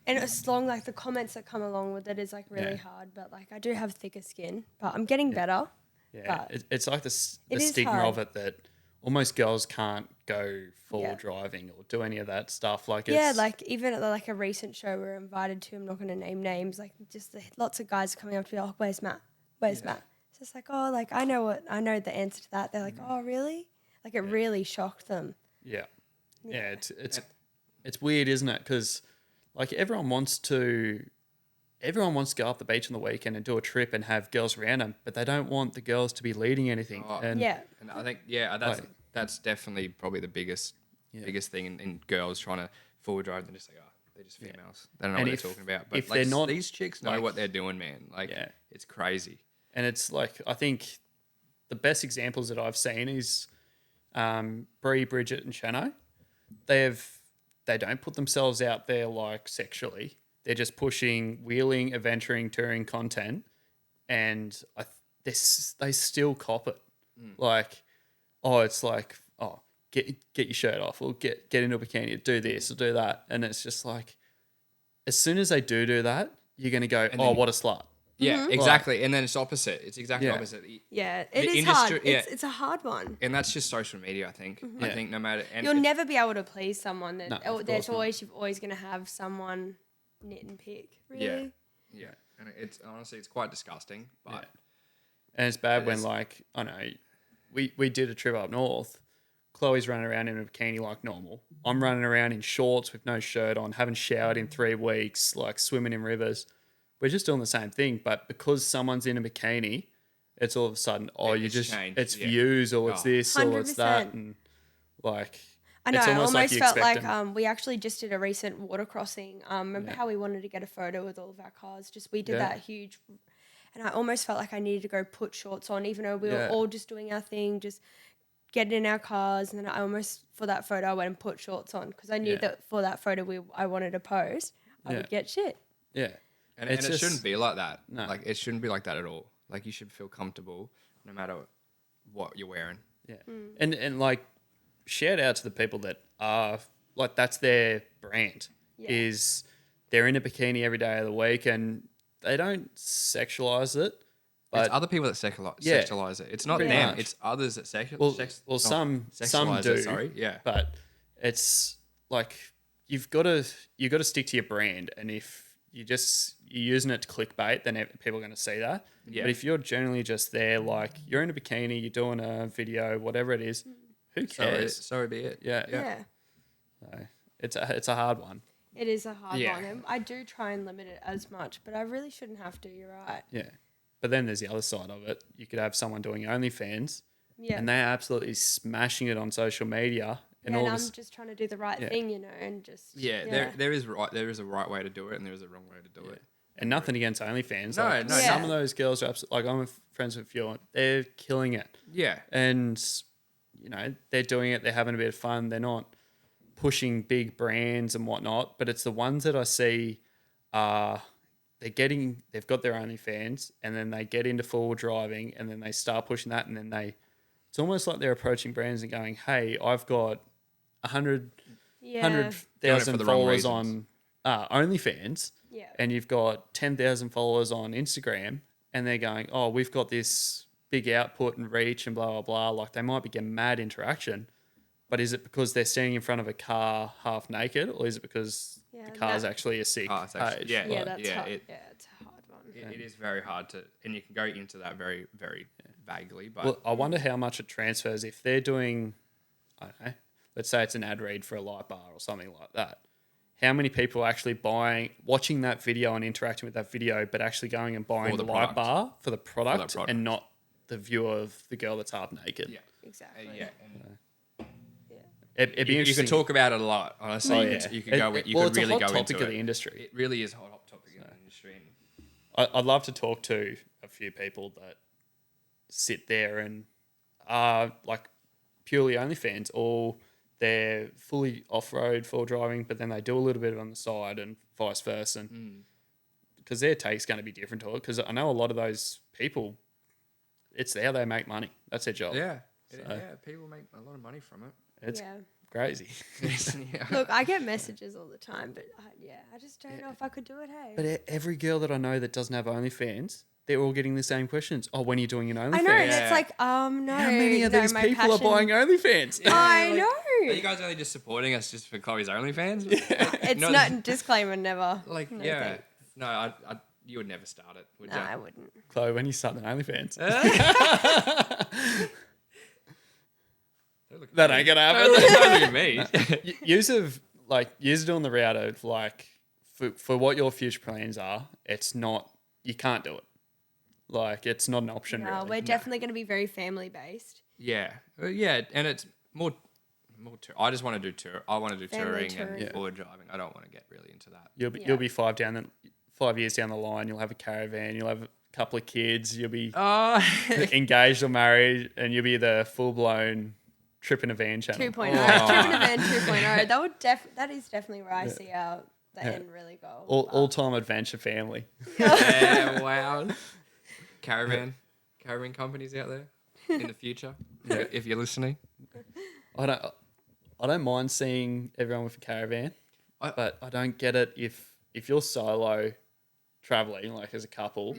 And it's long, like the comments that come along with it is like really hard, but like I do have thicker skin, but I'm getting better. Yeah, it's like the stigma of it that almost girls can't go forward driving or do any of that stuff. Like like even at like a recent show we were invited to, I'm not going to name names, like just lots of guys coming up to me, where's Matt? Where's Matt? just like, oh, like I know the answer to that. They're like, oh, really? Like it really shocked them. Yeah. It's weird, isn't it? Because like everyone wants to go up the beach on the weekend and do a trip and have girls around them, but they don't want the girls to be leading anything. And I think that's definitely probably the biggest thing in girls trying to forward drive. They're just like, they're just females. They don't know what they're talking about. But if they're not, these chicks know what they're doing, man. Like it's crazy. And it's like I think the best examples that I've seen is Bree, Bridget, and Shano. They don't put themselves out there like sexually. They're just pushing wheeling, adventuring, touring content, and they still cop it. Like, it's like, get your shirt off, or get into a bikini, do this or do that, and it's just like, as soon as they do that, you're gonna go, what a slut. Yeah, exactly. And then it's opposite. It's exactly opposite. Yeah, it is hard. It's a hard one. And that's just social media, I think. I think no matter... You'll never be able to please someone. You're always going to have someone nit and pick, really. Yeah. And it's honestly, it's quite disgusting. But And it's bad when, like, I know, we did a trip up north. Chloe's running around in a bikini like normal. I'm running around in shorts with no shirt on, haven't showered in 3 weeks, like swimming in rivers. We're just doing the same thing, but because someone's in a bikini, it's all of a sudden, it's views, or it's this, 100%. Or it's that, and like, I know. It's I almost almost like felt like we actually just did a recent water crossing. Remember how we wanted to get a photo with all of our cars? We did that huge, and I almost felt like I needed to go put shorts on, even though we were all just doing our thing, just getting in our cars. And then I almost, for that photo, I went and put shorts on because I knew that for that photo I wanted to post, I would get shit. Yeah. And it shouldn't be like that. No. Like, it shouldn't be like that at all. Like, you should feel comfortable no matter what you're wearing. Yeah. And like, shout out to the people that are, like, that's their brand, is they're in a bikini every day of the week and they don't sexualize it. But it's other people that sexualize it. It's not them. It's others that sexualize some do. It, sorry. Yeah. But it's like, you've got to stick to your brand. And if you're using it to clickbait, then people are going to see that. Yeah. But if you're generally just there, like you're in a bikini, you're doing a video, whatever it is, who cares? So be it. Yeah. So it's a hard one. It is a hard one. And I do try and limit it as much, but I really shouldn't have to. You're right. Yeah. But then there's the other side of it. You could have someone doing OnlyFans, and they're absolutely smashing it on social media. And I'm just trying to do the right thing, and just... Yeah, there is a right way to do it and there is a wrong way to do it. And nothing against OnlyFans. No. Some of those girls are absolutely... Like, I'm friends with a few, they're killing it. Yeah. And, they're doing it, they're having a bit of fun, they're not pushing big brands and whatnot, but it's the ones that I see they've got their OnlyFans, and then they get into forward driving, and then they start pushing that, and then it's almost like they're approaching brands and going, hey, I've got 100,000 followers on OnlyFans, and you've got 10,000 followers on Instagram, and they're going, oh, we've got this big output and reach and blah, blah, blah. Like, they might be getting mad interaction, but is it because they're standing in front of a car half naked, or is it because the car's actually a sick page? That's hard. It's a hard one. It is very hard to, and you can go into that very, very vaguely. But well, I wonder how much it transfers if they're doing, I don't know, let's say it's an ad read for a light bar or something like that. How many people are actually watching that video and interacting with that video, but actually going and buying the light bar for the product and not the view of the girl that's half naked? Yeah, exactly. It'd be interesting. You can talk about it a lot, honestly. You could go. You could really go into it. It's a hot topic of the industry. It really is a hot topic in the industry. I'd love to talk to a few people that sit there and are like purely OnlyFans, or they're fully off-road, full driving, but then they do a little bit on the side and vice versa. Because their take's going to be different to it. Because I know a lot of those people, it's how they make money. That's their job. Yeah. People make a lot of money from it. It's crazy. Look, I get messages all the time, but I just don't know if I could do it, hey. But every girl that I know that doesn't have OnlyFans, they're all getting the same questions. Oh, when are you doing an OnlyFans? I know, and it's like, no. How many of these people are buying OnlyFans? I know. Are you guys only just supporting us just for Chloe's OnlyFans? It's not disclaimer, never. Like, no, you would never start it, would No, you? I wouldn't. Chloe, when you start an OnlyFans. That ain't gonna happen. Don't look at me. Yous are doing the route of like for what your future plans are. It's not. You can't do it. Like it's not an option. No, really. we're definitely going to be very family based. Yeah, and it's more. I just want to do tour. I want to do Family touring and touring. forward driving. I don't want to get really into that. You'll be 5 years down the line. You'll have a caravan. You'll have a couple of kids. You'll be engaged or married, and you'll be the full blown trip in a van channel. 2.0. Trip in a van 2.0. That is definitely where I see the end really go. All time adventure family. Yeah, wow. Caravan companies out there in the future. If you're listening. I don't mind seeing everyone with a caravan, but I don't get it if you're solo traveling like as a couple.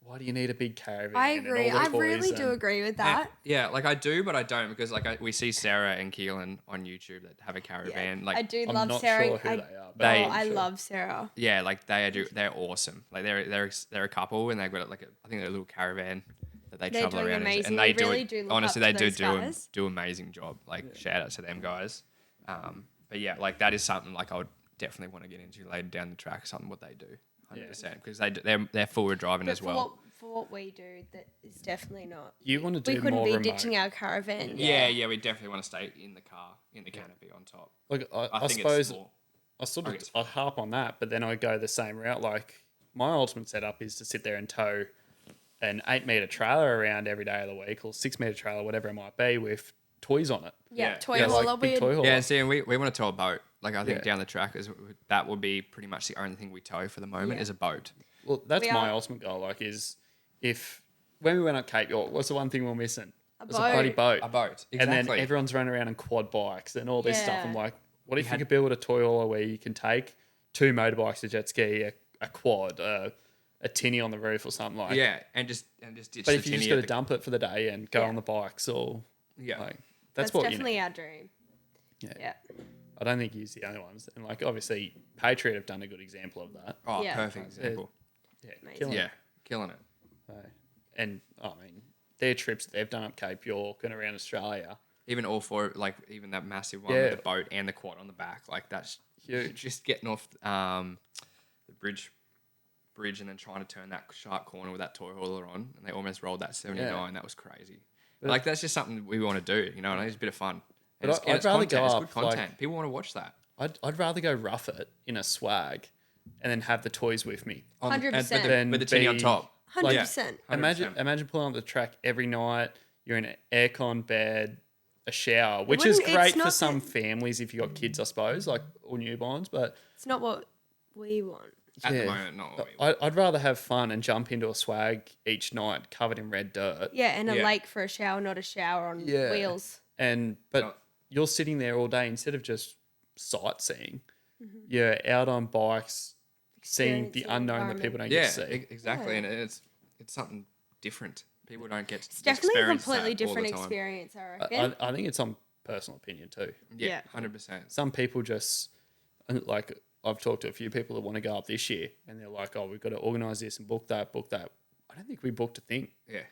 Why do you need a big caravan? I agree. I really do agree with that. Yeah, like I do, but I don't because we see Sarah and Keelan on YouTube that have a caravan. Yeah, Like I do I'm love not Sarah. sure who they are. But I love Sarah. Yeah, like they're awesome. Like they're a couple and they've got like I think they're a little caravan that they travel doing around in, amazing. and they We do really it. do look Honestly, up they to those do amazing job. Like shout out to them guys. But yeah, like that is something like I would definitely want to get into later down the track. Something what they do, 100% because they're forward driving as well. For what we do, that is definitely not. You want to do We couldn't more be remote. ditching our caravan. Yeah, we definitely want to stay in the car, in the canopy on top. Like I think suppose it's more, I harp on that, but then I go the same route. Like my ultimate setup is to sit there and tow an 8-meter trailer around every day of the week, or 6-meter trailer, whatever it might be, with toys on it. Yeah, toy like hauler. big toy hauler. Yeah, and see, and we want to tow a boat. Like I think Yeah. down the track that would be pretty much the only thing we tow for the moment is a boat. Well, that's We my are- ultimate goal. Like, is if when we went up Cape York, what's the one thing we're missing? It was a boat. bloody boat. A boat, exactly. And then everyone's running around on quad bikes and all this stuff. Yeah. I'm like, what if you could build a toy hauler where you can take 2 motorbikes, a jet ski, a quad, a tinny on the roof or something like. Yeah, and just ditch But the if you tinny just got at to dump it for the day and go Yeah. on the bikes or Yeah. like That's what definitely you need. our dream. Yeah. I don't think he's the only ones. And like obviously Patriot have done a good example of that. Oh, Yeah. perfect example. Yeah, Amazing. killing Yeah, it. killing it. So, and I mean, their trips they've done up Cape York and around Australia. Even all four, like even that massive one Yeah. with the boat and the quad on the back, like that's Huge. Just getting off the bridge and then trying to turn that sharp corner with that toy hauler on, and they almost rolled that 79. Yeah. That was crazy. Like that's just something we want to do, you know. And it's a bit of fun. And But it's I'd rather content. go It's up, good content. like- People want to watch that. I'd rather go rough it in a swag and then have the toys with me. 100%. Then With the tinny on be- top. 100%. 100%. Imagine pulling up the track every night. You're in an aircon bed, a shower, which is wouldn't- it's great for not some that- families if you got kids, I suppose, like or newborns. But It's not what we want. At yeah, the moment, not what we want. I'd rather have fun and jump into a swag each night covered in red dirt. Yeah, and a Yeah. lake for a shower, not a shower on Yeah. wheels. But No. you're sitting there all day instead of just sightseeing. Mm-hmm. You're out on bikes, seeing the Experiencing unknown that people don't Yeah, get to see. exactly. Yeah. And it's something different. People don't get to It's definitely a experience completely that all the different time. experience, I reckon. I think it's on personal opinion too. Yeah, Yeah. 100%. Some people just like I've talked to a few people that want to go up this year, and they're like, "Oh, we've got to organise this and book that." I don't think we booked a thing. Yeah.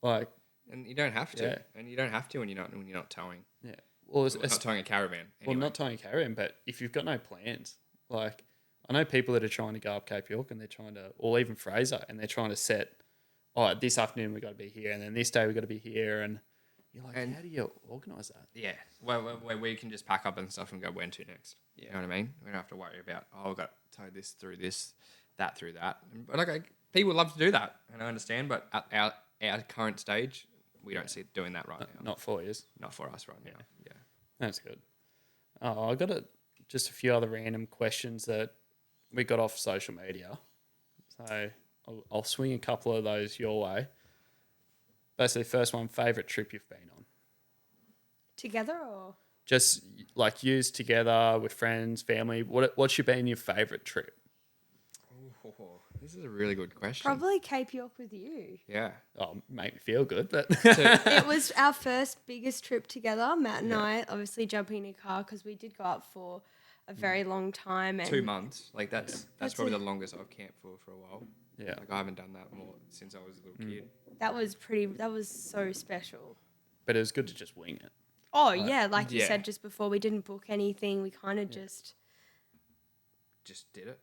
Like, And you don't have to. Yeah. And you don't have to when you're not towing. yeah, well, Well, not towing a caravan. well, Anyway. not towing a caravan, but if you've got no plans, like I know people that are trying to go up Cape York and they're trying to, or even Fraser, and they're trying to set, oh, this afternoon we've got to be here, and then this day we've got to be here, and you're like, And- how do you organise that? Yeah. Where we can just pack up and stuff and go when to next. You know what I mean? We don't have to worry about, we've got to tow this through this, that through that. But okay, people love to do that, and I understand, but at our current stage, we don't see it doing that right now. Not 4 years. Not for us right now. Yeah. That's good. Oh, I got just a few other random questions that we got off social media. So I'll swing a couple of those your way. Basically, first one, favourite trip you've been on? Together or? Just like used together with friends, family. What's been your favourite trip? This is a really good question. Probably Cape York with you. Yeah. Oh, make me feel good, but It was our first biggest trip together. Matt and I obviously jumping in a car because we did go up for a very long time. And 2 months. Like that's That's probably a- the longest I've camped for a while. Yeah. Like I haven't done that more since I was a little kid. That was so special. But it was good to just wing it. Oh, yeah. Like you yeah. said just before, we didn't book anything. We kind of just did it.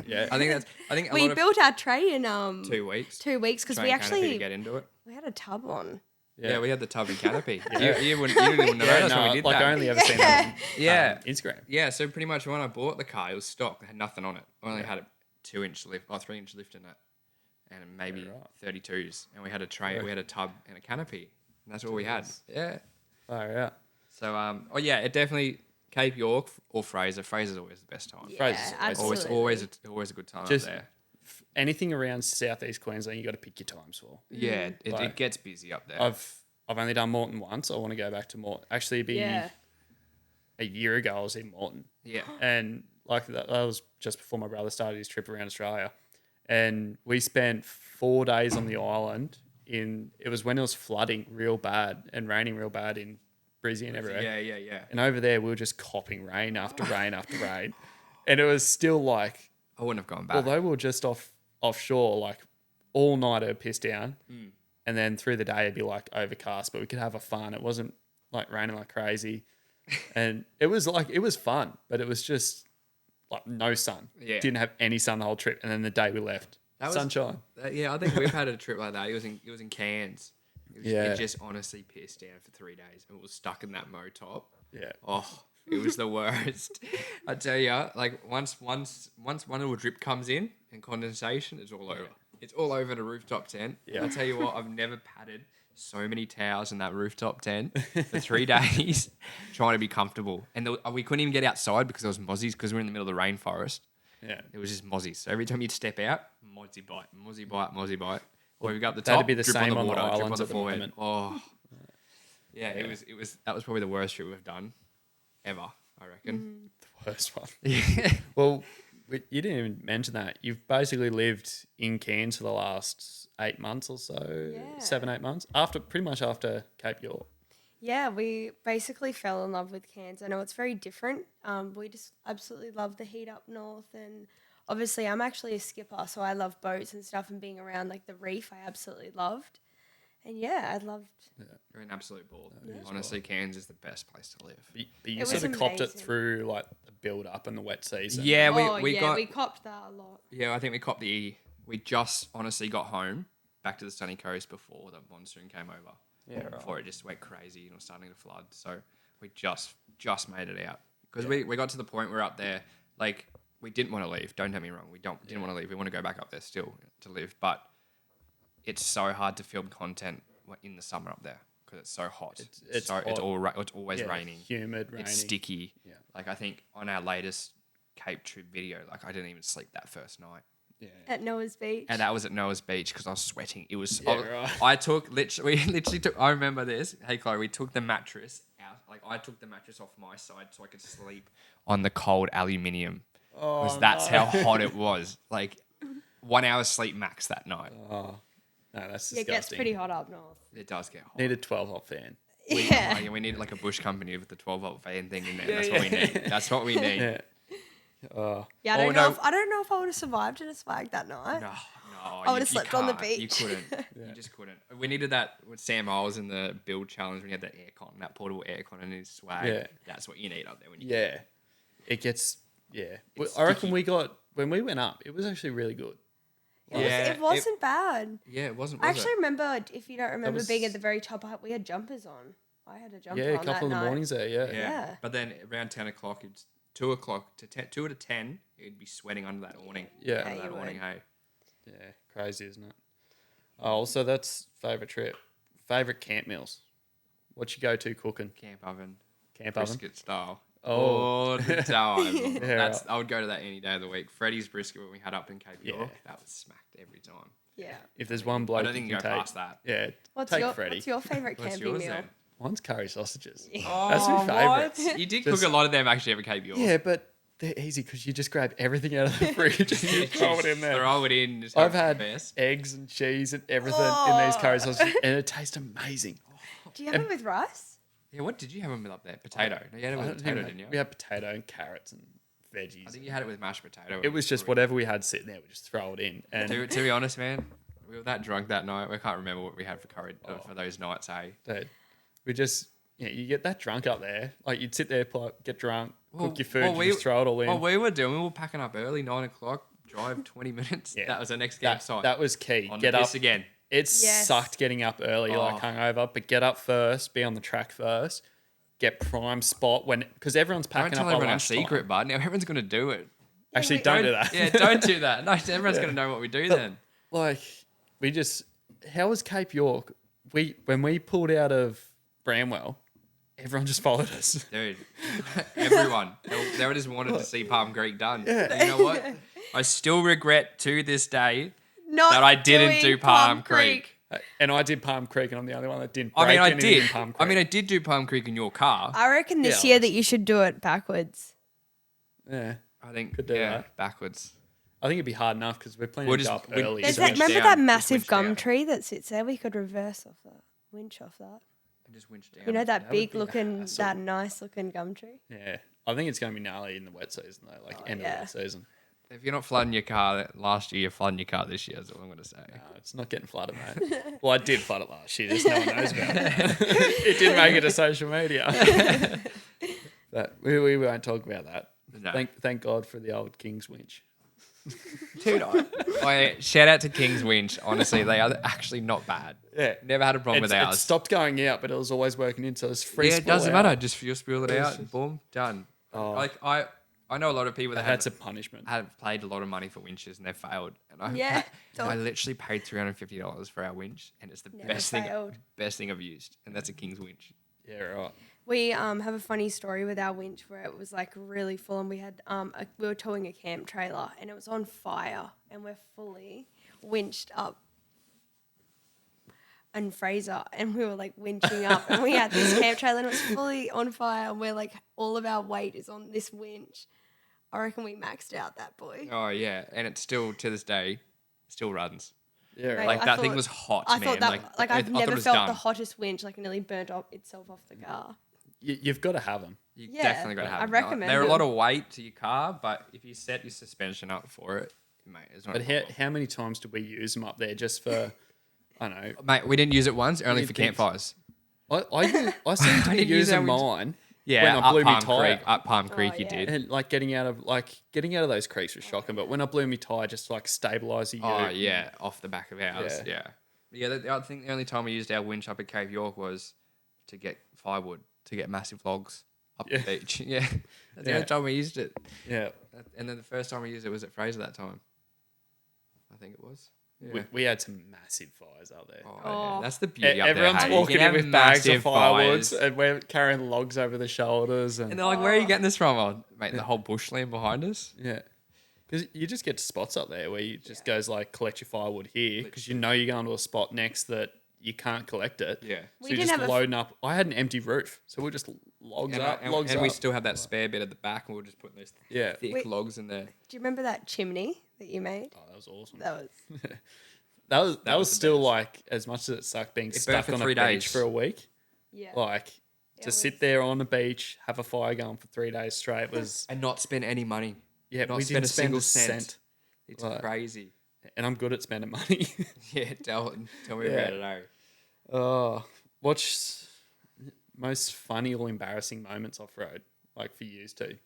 Yeah. I think we built our tray in 2 weeks. 2 weeks because we Train canopy to actually get into it. we had a tub on. Yeah, we had the tub and canopy. Yeah. You didn't even know Yeah, when no, we did like that. I only ever seen that on Instagram. Yeah, so pretty much when I bought the car, it was stock. It had nothing on it. I only had a 2-inch lift, or 3-inch lift in it, and maybe 32s. And we had a tray, we had a tub and a canopy. And that's all we had. Yeah. Oh, yeah. So, it definitely Cape York or Fraser. Fraser's always the best time. Yeah, Fraser's absolutely. Always a good time Just up there. anything around southeast Queensland, you got to pick your times for. Yeah, it gets busy up there. I've only done Moreton once. I want to go back to Moreton. Actually, a year ago, I was in Moreton. Yeah. And like that was just before my brother started his trip around Australia. And we spent 4 days on the island it was when it was flooding real bad and raining real bad in Brizzy and everywhere. Yeah. And over there, we were just copping rain after rain after rain. And it was still like, I wouldn't have gone back. although we were just offshore, like all night it would piss down. And then through the day it'd be like overcast, but we could have a fun. It wasn't like raining like crazy. And it was fun, but it was just like no sun. Yeah. Didn't have any sun the whole trip. And then the day we left, sunshine. I think we've had a trip like that. It was in Cairns. It just honestly pissed down for 3 days. It was stuck in that mow top. Yeah. Oh, it was the worst. I tell you, like once one little drip comes in and condensation, it's all over. It's all over the rooftop tent. Yeah. I tell you what, I've never patted so many towels in that rooftop tent for 3 days trying to be comfortable. And we couldn't even get outside because there was mozzies because we're in the middle of the rainforest. Yeah. It was just mozzies. So every time you'd step out, mozzie bite. Or we go up the top, That'd be the drip same on on the the water, drip on islands the at the forehead. moment. Oh, yeah. It was. That was probably the worst trip we've done ever. I reckon. The worst one. Yeah. Well, you didn't even mention that. You've basically lived in Cairns for the last 8 months or so, 7-8 months, pretty much after Cape York. Yeah, we basically fell in love with Cairns. I know it's very different. We just absolutely love the heat up north, and obviously I'm actually a skipper, so I love boats and stuff, and being around like the reef I absolutely loved. And yeah, I loved. You're an absolute ball. Honestly, Cairns is the best place to live. But you It sort was of copped it amazing. through like the build up and the wet season. Yeah, we copped that a lot. Yeah, I think we copped we just honestly got home back to the sunny coast before the monsoon came over. Yeah, right. Before it just went crazy and was starting to flood. So we just made it out. Because we got to the point where up there, like, we didn't want to leave. Don't get me wrong. We didn't want to leave. We want to go back up there still to live. But it's so hard to film content in the summer up there because it's so hot. It's always raining. Humid, raining. It's sticky. Yeah. Like, I think on our latest Cape trip video, like, I didn't even sleep that first night. Yeah. At Noah's Beach. And that was at Noah's Beach because I was sweating. It was. Right. We literally took. I remember this. Hey, Chloe, we took the mattress out. Like, I took the mattress off my side so I could sleep on the cold aluminium. Oh, That's how hot it was. Like, 1 hour sleep max that night. Oh, no, that's disgusting. It gets pretty hot up north. It does get hot. Need a 12-volt fan. We need like a bush company with the 12-volt fan thing in there. That's what we need. That's what we need. Yeah. Oh. Yeah, I don't know if I would have survived in a swag that night. No. I would have slept on the beach. You couldn't. You just couldn't. We needed that with Sam Miles in the build challenge when he had that aircon, that portable aircon in his swag. Yeah. That's what you need up there when you It gets, It's I reckon sticky. when we went up, it was actually really good. It wasn't bad. Yeah, it wasn't. I actually remember, if you don't remember was- being at the very top, we had jumpers on. I had a jumper Yeah, on a couple of that the night. mornings there, Yeah. But then around 10 o'clock, it's 2 o'clock to 2 to 10, you'd be sweating under that awning. Yeah. Under Yeah, that you awning, would. hey. Yeah, crazy, isn't it? Oh, so that's favourite trip. Favourite camp meals. What you go to cooking? Camp oven, Camp oven? brisket style. Oh. the time. Yeah, I would go to that any day of the week. Freddie's brisket when we had up in Cape Yeah. York, that was smacked every time. Yeah. If there's one bloke I don't think you can go take, past that. yeah, What's take Freddie. What's your favourite What's camping yours meal? then? Mine's curry sausages. Oh, That's my favourite. what? You did Just- cook a lot of them actually over Cape York. Yeah, but they're easy because you just grab everything out of the fridge and you throw it in there. Throw it in. Just I've hope had for the best. eggs and cheese and everything in these curry sausages, and it tastes amazing. Do you have it with rice? Yeah, what did you have them with up there? Potato. No, you had it I with don't potato, know. didn't you? We had potato and carrots and veggies. I think you had it with mashed potato. It was just whatever we had sitting there, we just throw it in. And to be honest, man, we were that drunk that night. We can't remember what we had for curry for those nights, hey? Dude, we just, you get that drunk up there. Like, you'd sit there, get drunk, cook your food, you just throw it all in. What we were doing, we were packing up early, 9 o'clock, drive 20 minutes. Yeah. That was the next campsite. That was key. Get up again. It sucked getting up early, like hungover, but get up first, be on the track first, get prime spot because everyone's packing up by lunchtime. Don't tell everyone our secret, bud. Now everyone's going to do it. Actually, don't do that. Yeah, don't do that. No, everyone's going to know what we do then. Like, how was Cape York? When we pulled out of Bramwell, everyone just followed us. Dude, everyone. They just wanted to see Palm Creek done. Yeah. You know what? I still regret to this day that I didn't do Palm Creek. And I did Palm Creek, and I'm the only one that didn't. I did do Palm Creek in your car. I reckon this year that you should do it backwards. Yeah, I think could do that backwards. I think it'd be hard enough because we're planning to go up early. Remember that massive gum tree that sits there? We could reverse off that, winch off that. And just winch down. You know that big looking, that nice looking gum tree? Yeah, I think it's going to be gnarly in the wet season though, end of wet season. If you're not flooding your car last year, you're flooding your car this year, is all I'm going to say. No, it's not getting flooded, mate. Well, I did flood it last year. Just no one knows about it. It didn't make it to social media. But we won't talk about that. No. Thank God for the old King's winch. Dude, I shout out to King's winch. Honestly, they are actually not bad. Yeah. Never had a problem with ours. It stopped going out, but it was always working in, so it's free. Yeah, it doesn't matter. Just fuel spill it out and boom, done. Oh. I know a lot of people that that's a punishment. Have paid a lot of money for winches and they've failed. And I literally paid $350 for our winch, and it's the best thing I've used, and that's a King's winch. Yeah, right. We have a funny story with our winch where it was like really full, and we had we were towing a camp trailer and it was on fire, and we're fully winched up and Fraser, and we were like winching up, and we had this camp trailer and it was fully on fire, and we're like all of our weight is on this winch. I reckon we maxed out that boy. Oh yeah, and it still to this day still runs. Yeah, right. Like that thing was hot, man. Thought that I've never felt the hottest winch, like it nearly burnt itself off the car. You've got to have them. You definitely got to have them. I recommend they're a lot of weight to your car, but if you set your suspension up for it, mate, it's not. But how many times did we use them up there just for? I don't know, mate. We didn't use it once, only for campfires. I seem to be using mine. Yeah, when I blew my tyre up Palm Creek, you did. And like getting out of those creeks was shocking. But when I blew my tyre, just to like stabilise the ute. Oh yeah, off the back of ours. Yeah. I think the only time we used our winch up at Cape York was to get firewood, to get massive logs up the beach. Yeah, that's the only time we used it. Yeah, and then the first time we used it was at Fraser that time. I think it was. Yeah. We had some massive fires out there. Oh. Yeah. That's the beauty. Everyone's walking in with bags of firewoods, and we're carrying logs over the shoulders. And they're like, "Where are you getting this from?" Oh, mate, the whole bushland behind us. Yeah, because you just get to spots up there where you just goes like, collect your firewood here, because you know you're going to a spot next that you can't collect it. Yeah, so you're just loading up. I had an empty roof, so we're just logs up. And we still have that spare bit at the back, and we're just putting those thick logs in there. Do you remember that chimney that you made? Oh, that was awesome. That was still like, as much as it sucked being stuck on a beach for a week. Yeah. Like to sit there on the beach, have a fire going for 3 days straight was and not spend any money. Yeah, not spend a single cent. It's crazy. And I'm good at spending money. Yeah, tell me about it. Oh, what's most funny or embarrassing moments off road, like for you too?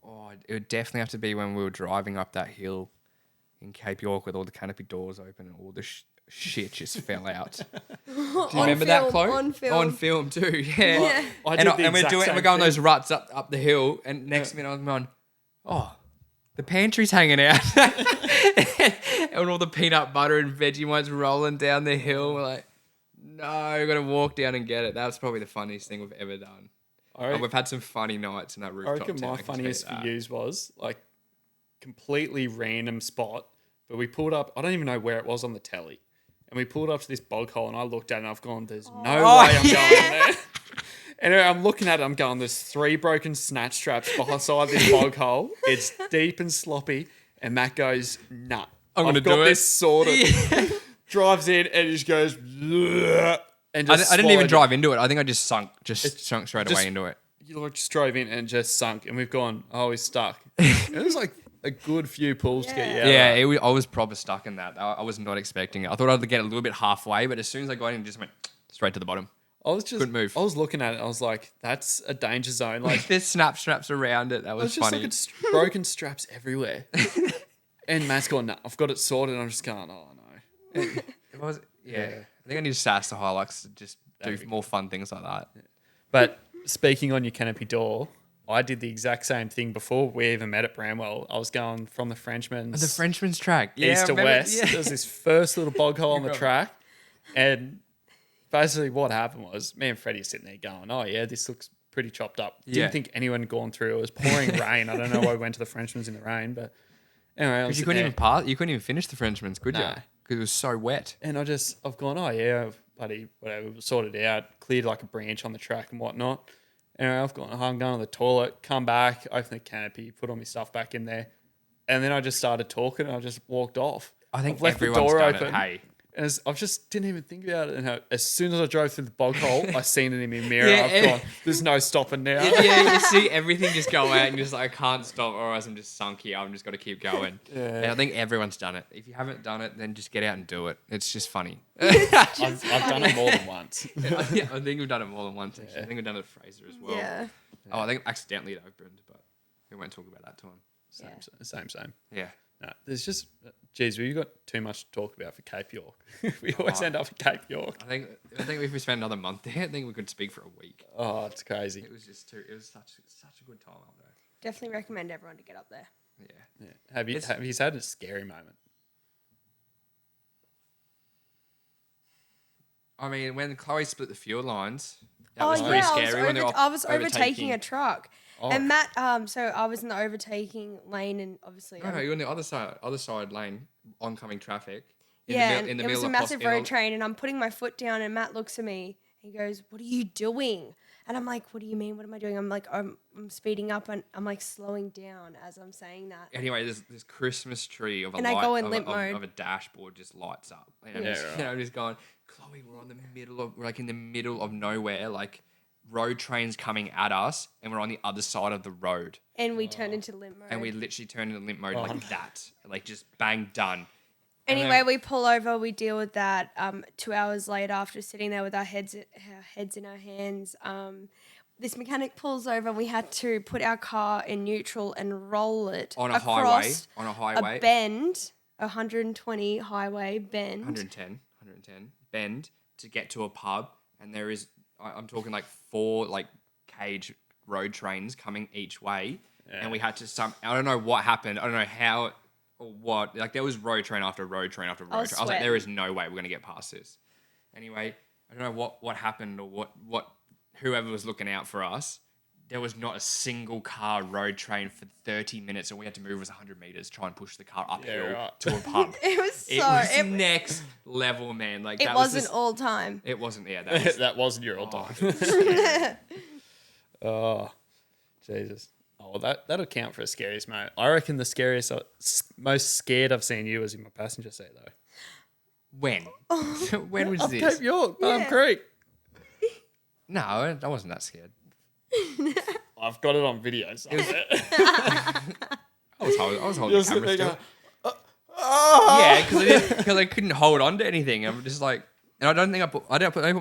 Oh, it would definitely have to be when we were driving up that hill in Cape York with all the canopy doors open and all the shit just fell out. Do you remember that, Chloe? On film too, yeah. And we're going those ruts up the hill, and next minute I'm going, oh, the pantry's hanging out. And all the peanut butter and Vegemite's rolling down the hill. We're like, no, we've got to walk down and get it. That was probably the funniest thing we've ever done. And we've had some funny nights in that rooftop. I reckon my funniest for you was like completely random spot, but we pulled up. I don't even know where it was on the telly, and we pulled up to this bog hole, and I looked at it and I've gone, "There's no way I'm going there." And I'm looking at it, I'm going, "There's 3 broken snatch straps beside this bog hole. It's deep and sloppy." And Matt goes, "Nah, I'm going to do it." This sorted. Drives in and just goes. And I didn't even drive into it. I think I just sunk straight away into it. you like just drove in and just sunk, and we've gone, oh, he's stuck. It was like a good few pulls to get you out. Yeah, I was proper stuck in that. I was not expecting it. I thought I'd get a little bit halfway, but as soon as I got in, it just went straight to the bottom. Couldn't move. I was looking at it. I was like, that's a danger zone. Like there's straps around it. That was funny. Just like broken straps everywhere. And Matt's gone, no, I've got it sorted. And I'm just going, oh no. It was, yeah. I think I need to sass the Hilux to just do more fun things like that. Yeah. But speaking on your canopy door, I did the exact same thing before we even met at Bramwell. I was going from the Frenchman's track, east to west. Yeah. There's this first little bog hole on the track, and basically what happened was me and Freddie are sitting there going, "Oh yeah, this looks pretty chopped up." Didn't think anyone had gone through. It was pouring rain. I don't know why we went to the Frenchman's in the rain, but anyway, because you couldn't even finish the Frenchman's, could you? Because it was so wet. And I've gone, oh yeah, buddy, whatever, sorted out, cleared like a branch on the track and whatnot. Anyway, I'm going to the toilet, come back, open the canopy, put all my stuff back in there. And then I just started talking and I just walked off. I think everyone's done it, hey. And I just didn't even think about it. And as soon as I drove through the bog hole, I seen it in my mirror. I've gone, there's no stopping now. Yeah, you see everything just go out and you're just like, I can't stop or else I'm just sunk here. I'm just got to keep going. Yeah. And I think everyone's done it. If you haven't done it, then just get out and do it. It's just funny. I've done it more than once. Yeah, I think we've done it more than once. Actually. I think we've done it at Fraser as well. Yeah. Oh, I think accidentally at Oakland, but we won't talk about that time. Same. Yeah. No, there's just, geez, we've got too much to talk about for Cape York. We always end up at Cape York. I think if we spend another month there, I think we could speak for a week. Oh, it's crazy. It was such a good time up there. Definitely recommend everyone to get up there. Yeah. Have you had a scary moment? I mean, when Chloe split the fuel lines, that was pretty scary. I was overtaking a truck. Oh. And Matt, so I was in the overtaking lane, and obviously you're on the other side lane, oncoming traffic. It was a massive road train, and I'm putting my foot down, and Matt looks at me. He goes, "What are you doing?" And I'm like, "What do you mean? What am I doing?" I'm like, I'm speeding up, and I'm like slowing down as I'm saying that. Anyway, this Christmas tree of a I go in limp mode of a dashboard just lights up. And I'm just going, Chloe, we're in the middle of nowhere, like. Road trains coming at us, and we're on the other side of the road. And we turned into limp mode. And we literally turned into limp mode like that. Like just bang, done. Anyway, we pull over, we deal with that. 2 hours later, after sitting there with our heads in our hands, this mechanic pulls over, and we had to put our car in neutral and roll it on a highway. A bend, 120 highway bend. 110 bend to get to a pub, and there is... I'm talking like 4 like cage road trains coming each way, and we had to I don't know what happened. I don't know how or what. Like there was road train after road train after road train. I was like, there is no way we're gonna get past this. Anyway, I don't know what happened or what whoever was looking out for us. There was not a single car road train for 30 minutes, and we had to move 100 meters, try and push the car uphill to a pub. It was next level, man. Like it wasn't all time. It wasn't. Yeah, that wasn't your all time. Oh, Jesus. Oh, well, that'll count for a scariest moment. I reckon the scariest, most scared I've seen you was in my passenger seat, though. When? When was this? Cape York, Palm Creek. No, I wasn't that scared. I've got it on video. So I was holding the camera still. Yeah, because I couldn't hold on to anything. I'm just like, and I don't think I put my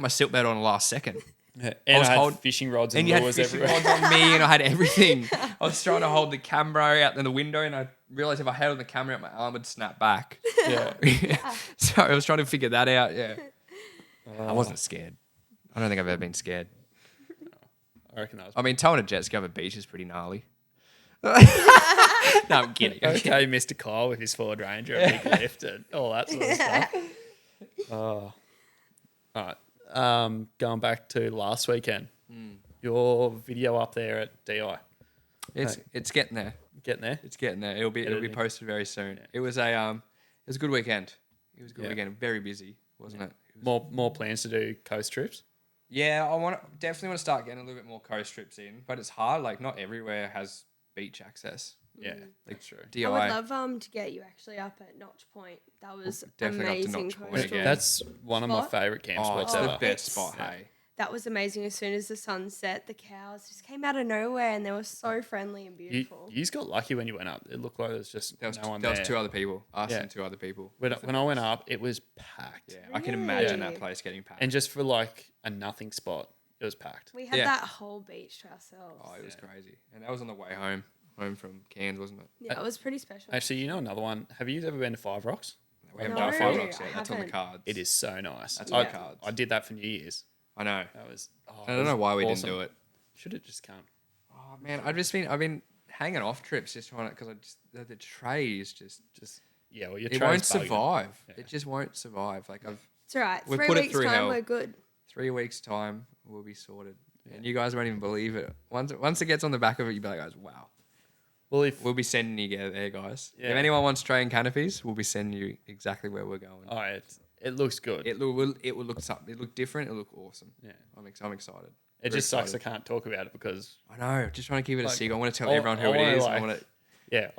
seatbelt on the last second. Yeah, and I had fishing rods and lures everywhere. Fishing rods on me, and I had everything. I was trying to hold the camera out in the window, and I realized if I held the camera out, my arm would snap back. Yeah. So I was trying to figure that out. Yeah. I wasn't scared. I don't think I've ever been scared. I reckon that was... I mean, towing a jet ski over a beach is pretty gnarly. No, I'm kidding. Okay, Mr. Kyle with his Ford Ranger, a big lift and all that sort of stuff. Oh. All right. Going back to last weekend, your video up there at DI. It's getting there. Getting there? It's getting there. It'll be posted very soon. Yeah. It was a good weekend. It was a good weekend. Very busy, wasn't it? More plans to do coast trips? Yeah, definitely want to start getting a little bit more coast trips in, but it's hard. Like not everywhere has beach access. Yeah, that's true. DI. I would love to get you actually up at Notch Point. That was definitely amazing. That's one of my favourite camp spots ever. It's the best spot. Hey, that was amazing. As soon as the sun set, the cows just came out of nowhere and they were so friendly and beautiful. You got lucky when you went up. It looked like there was just no one there. There was 2 other people. Us and 2 other people. When I went up, it was packed. Yeah, I can imagine that place getting packed. And just for like a nothing spot, it was packed. We had that whole beach to ourselves. Oh, it was crazy. And that was on the way home from Cairns, wasn't it? Yeah, it was pretty special. Actually, another one. Have you ever been to Five Rocks? We haven't done 5 Rocks yet. That's on the cards. It is so nice. That's on the cards. I did that for New Year's. I know. That was. I don't know why we didn't do it. Should have just come. Oh man, I've been hanging off trips just trying to because the tray is just well, your it won't bugging. survive. Yeah. It just won't survive. Like it's all right. We've 3 put it weeks through time, hell. we're good. 3 weeks time, we'll be sorted. Yeah. And you guys won't even believe it. Once it gets on the back of it, you'll be like, guys, wow. Well, we'll be sending you there, guys. Yeah. If anyone wants tray and canopies, we'll be sending you exactly where we're going. Oh, it looks good. It will look something. It look different. It'll look awesome. Yeah, I'm excited. It just sucks I can't talk about it because I know. Just trying to keep it a secret. I want to tell everyone who I it is. I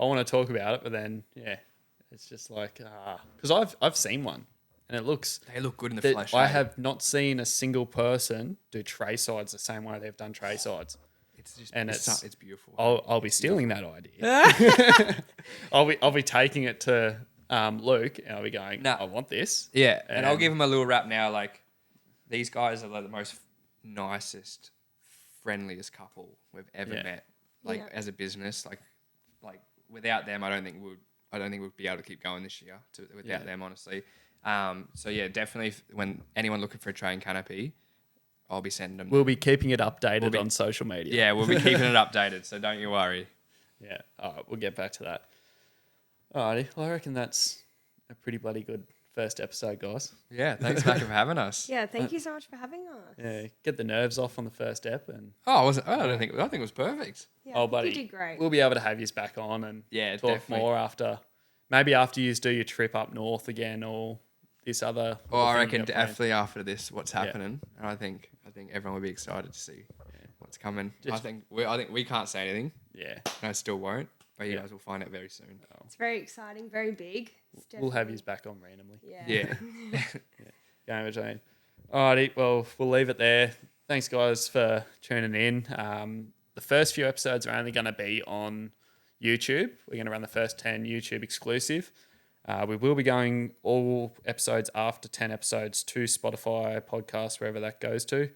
want to talk about it, but then it's just like because I've seen one and they look good in the flesh. I have not seen a single person do tray sides the same way they've done tray sides. It's beautiful. I'll be stealing that idea. I'll be taking it to Luke and I'll be going, I want this. Yeah, and I'll give him a little rap now. Like these guys are like the most nicest, friendliest couple we've ever met. Like as a business, like without them, I don't think we'd be able to keep going this year. Without them, honestly. So yeah, definitely when anyone looking for a tray and canopy, I'll be sending them. We'll be keeping it updated on social media. Yeah, we'll be keeping it updated, so don't you worry. Yeah, all right, we'll get back to that. Alrighty, well, I reckon that's a pretty bloody good first episode, guys. Yeah, thanks, Mac, for having us. Yeah, thank you so much for having us. Yeah, get the nerves off on the first ep, and I think it was perfect. Yeah, buddy, you did great. We'll be able to have you back on and talk definitely. more after you do your trip up north again or this other. Well, I reckon definitely after this, what's happening, and I think everyone will be excited to see what's coming. I think we can't say anything. Yeah, and I still won't. But you guys will find out very soon. It's very exciting, very big. We'll have you back on randomly. Yeah. Going between. Alrighty, well, we'll leave it there. Thanks, guys, for tuning in. The first few episodes are only going to be on YouTube. We're going to run the first 10 YouTube exclusive. We will be going all episodes after 10 episodes to Spotify, podcast, wherever that goes to.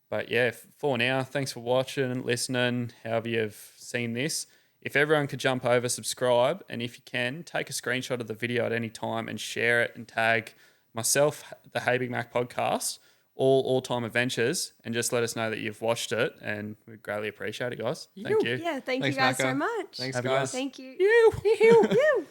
But yeah, for now, thanks for watching, listening, however you've seen this. If everyone could jump over, subscribe, and if you can, take a screenshot of the video at any time and share it and tag myself, the Hey Big Mac podcast, all time adventures, and just let us know that you've watched it, and we'd greatly appreciate it, guys. Thank you. Yeah, thank you guys so much. Thanks, guys. Thank you. You.